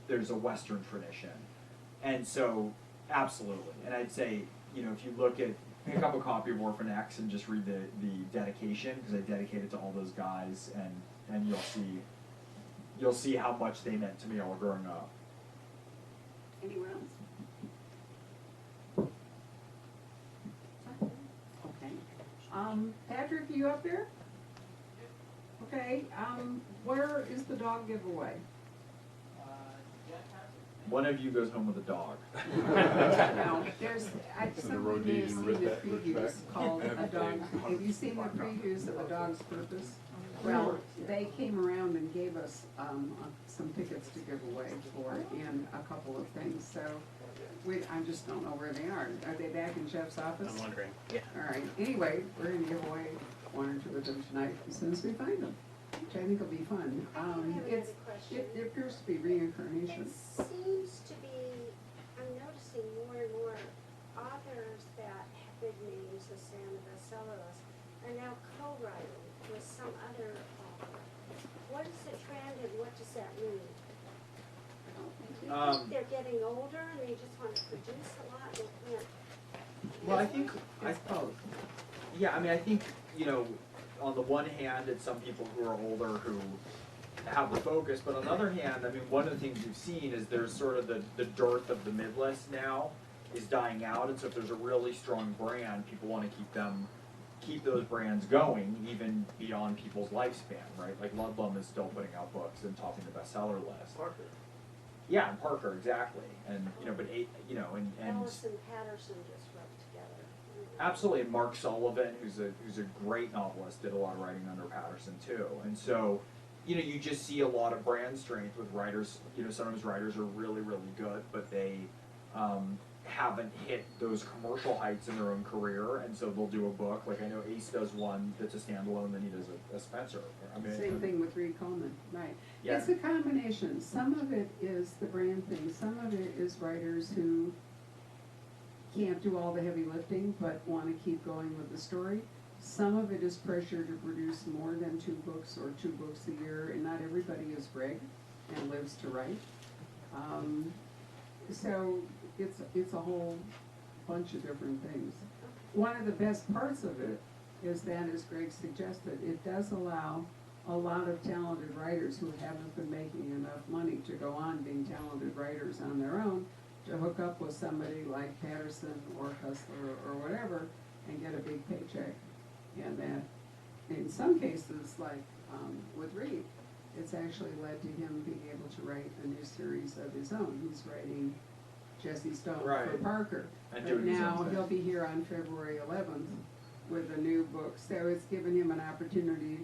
There's a Western tradition, and so absolutely. And I'd say if you pick up a copy of Orphan X and just read the dedication, because I dedicate it to all those guys, and you'll see how much they meant to me all growing up. Anyone else? Okay. Patrick, you up there? Okay, where is the dog giveaway? One of you goes home with a dog. No, someone road may have agent seen read the that much previews back. called A Dog. Have you seen the previews of A Dog's Purpose? Well, they came around and gave us some tickets to give away for it and a couple of things, so I just don't know where they are. Are they back in Jeff's office? I'm wondering. Yeah. All right, anyway, we're gonna give away 1 or 2 of them tonight as soon as we find them, which I think will be fun. I have another question. It appears to be reincarnation. It seems to be, I'm noticing more and more authors that have big names, as Sam bestsellers, are now co-writing with some other author. What is the trend and what does that mean? Do you think they're getting older and they just want to produce a lot and can't? Well, I think, yeah, I mean, I think, on the one hand, it's some people who are older who have the focus, but on the other hand, I mean, one of the things we've seen is there's sort of the dearth of the mid-list now is dying out, and so if there's a really strong brand, people want to keep those brands going even beyond people's lifespan, right? Like Ludlum is still putting out books and topping the bestseller list. Parker. Yeah, and Parker, exactly, and but and Allison Patterson just wrote together. absolutely, and Mark Sullivan, who's a great novelist, did a lot of writing under Patterson too, and so. You just see a lot of brand strength with writers. Sometimes writers are really, really good, but they haven't hit those commercial heights in their own career, and so they'll do a book. Like I know Ace does one that's a standalone, then he does a Spencer. I mean, Same thing with Reed Coleman, right. Yeah. It's a combination. Some of it is the brand thing, some of it is writers who can't do all the heavy lifting, but want to keep going with the story. Some of it is pressure to produce more than 2 books or 2 books a year, and not everybody is Gregg and lives to write. So it's a whole bunch of different things. One of the best parts of it is that, as Gregg suggested, it does allow a lot of talented writers who haven't been making enough money to go on being talented writers on their own to hook up with somebody like Patterson or Hustler or whatever and get a big paycheck. And that, in some cases, like with Reed, it's actually led to him being able to write a new series of his own. He's writing Jesse Stone for Right. Parker. And But doing his own now thing. he'll be here on February 11th with a new book. So it's given him an opportunity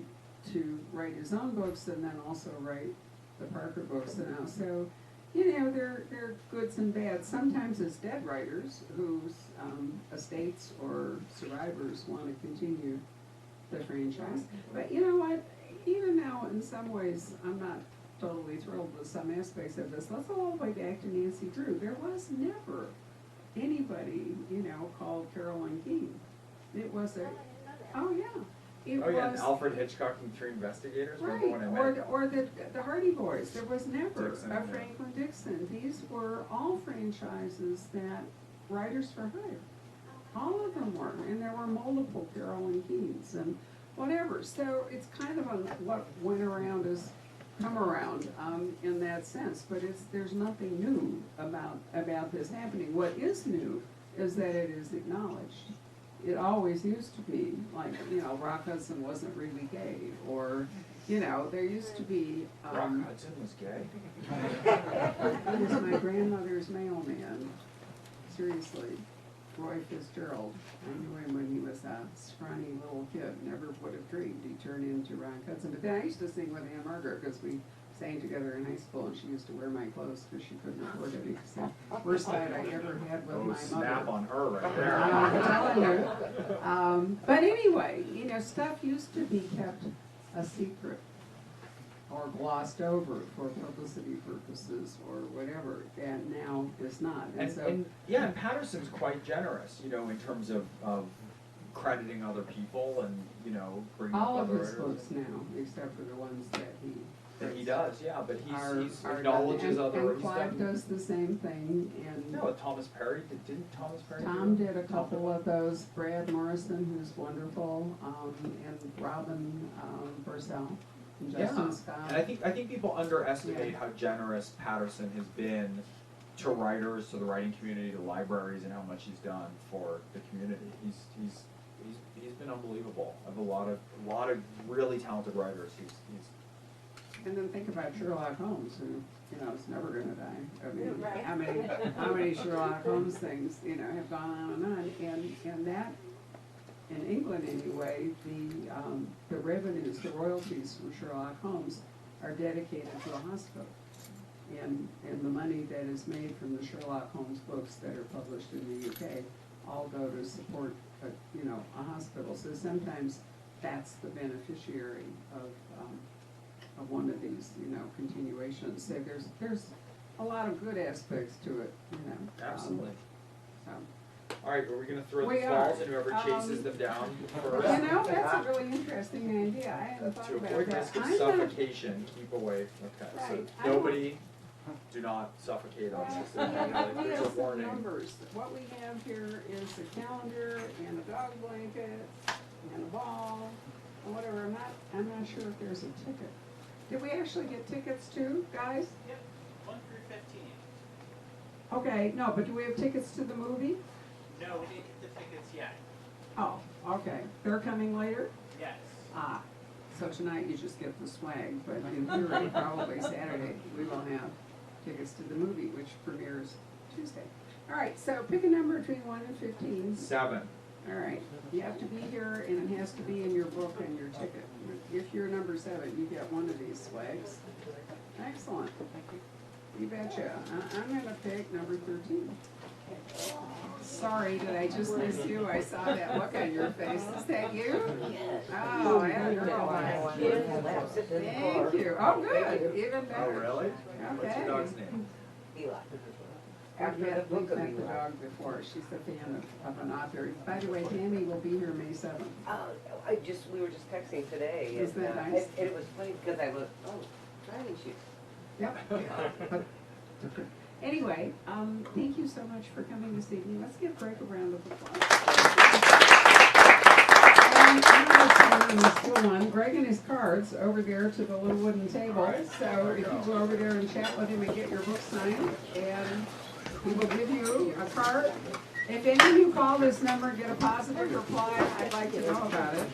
to write his own books and then also write the Parker books now. So, they're goods and bads. Sometimes it's dead writers whose estates or survivors want to continue the franchise. But you know what? Even now, in some ways, I'm not totally thrilled with some aspects of this. Let's go all the way back to Nancy Drew. There was never anybody, called Carolyn Keene. It was Oh, a, I didn't know that. oh yeah. It Oh yeah, and was, Alfred Hitchcock and 3 Investigators. Remember when I right, met? or the Hardy Boys. There was never Dixon, a yeah. Franklin Dixon. These were all franchises that writers for hire. All of them were, and there were multiple Carolyn Keens and whatever. So it's kind of what went around has come around in that sense. But there's nothing new about this happening. What is new is that it is acknowledged. It always used to be, like, Rock Hudson wasn't really gay, or, there used to be, Rock Hudson was gay. he was my grandmother's mailman, seriously, Roy Fitzgerald. I knew him when he was a scrawny little kid, never would have dreamed he'd turn into Rock Hudson. But then I used to sing with Aunt Margaret, because we sang together in high school, and she used to wear my clothes because she couldn't afford it. It's the worst fight I ever had with Oh, my mother. snap on her right there. I'm telling you. But anyway, stuff used to be kept a secret or glossed over for publicity purposes or whatever, and now is not. And Patterson's quite generous, in terms of crediting other people and, bringing all up of other his writers. books now, except for the ones that he does, yeah, but he are acknowledges done. other. And Clive does the same thing, and No, Thomas Perry, didn't Thomas Perry Tom do it? did a couple of those. Brad Morrison, who's wonderful, and Robin Purcell, and Justin Scott. And I think people underestimate how generous Patterson has been to writers, to the writing community, to libraries, and how much he's done for the community. He's been unbelievable. I have a lot of really talented writers. He's And then think about Sherlock Holmes, who, is never gonna die. I mean, Right. how many Sherlock Holmes things, have gone on and on, and that, in England anyway, the revenues, the royalties from Sherlock Holmes are dedicated to a hospital. And the money that is made from the Sherlock Holmes books that are published in the UK all go to support, a hospital. So sometimes that's the beneficiary of one of these, continuations. So there's a lot of good aspects to it, absolutely. So. All right, are we going to throw We the are. balls and whoever chases them down first? That's a really interesting idea. I hadn't thought To about avoid that. risk of I'm not- suffocation, keep away. Okay, Right. so nobody, do not suffocate on this. We There's a have some warning. numbers. What we have here is a calendar and a dog blanket and a ball whatever, I'm not sure if there's a ticket. Did we actually get tickets too, guys? Yep, 1 through 15. Okay, no, but do we have tickets to the movie? No, we didn't get the tickets yet. Oh, okay, they're coming later? Yes. Ah, so tonight you just get the swag, but in theory, probably Saturday, we will have tickets to the movie, which premieres Tuesday. All right, so pick a number between 1 and 15. 7. All right, you have to be here, and it has to be in your book and your ticket. If you're number 7, you get one of these swags. Excellent. You betcha. I'm gonna pick number 13. Sorry, did I just miss you? I saw that look on your face. Is that you? Oh, yeah, girl. Thank you. Oh, good, even better. Oh, really? What's Okay. your dog's name? Eli. I've met the dog before. She's a fan of an author. By the way, Tammy will be here May 7th. We were just texting today. Is that and, nice? It was funny because I was, driving shoes. Yep. Anyway, thank you so much for coming this evening. Let's give Greg a round of applause. Greg and his cards over there to the little wooden table. So if you go over there and chat with him and get your book signed, and he will give you a card. If any of you call this number and get a positive reply, I'd like to know about it.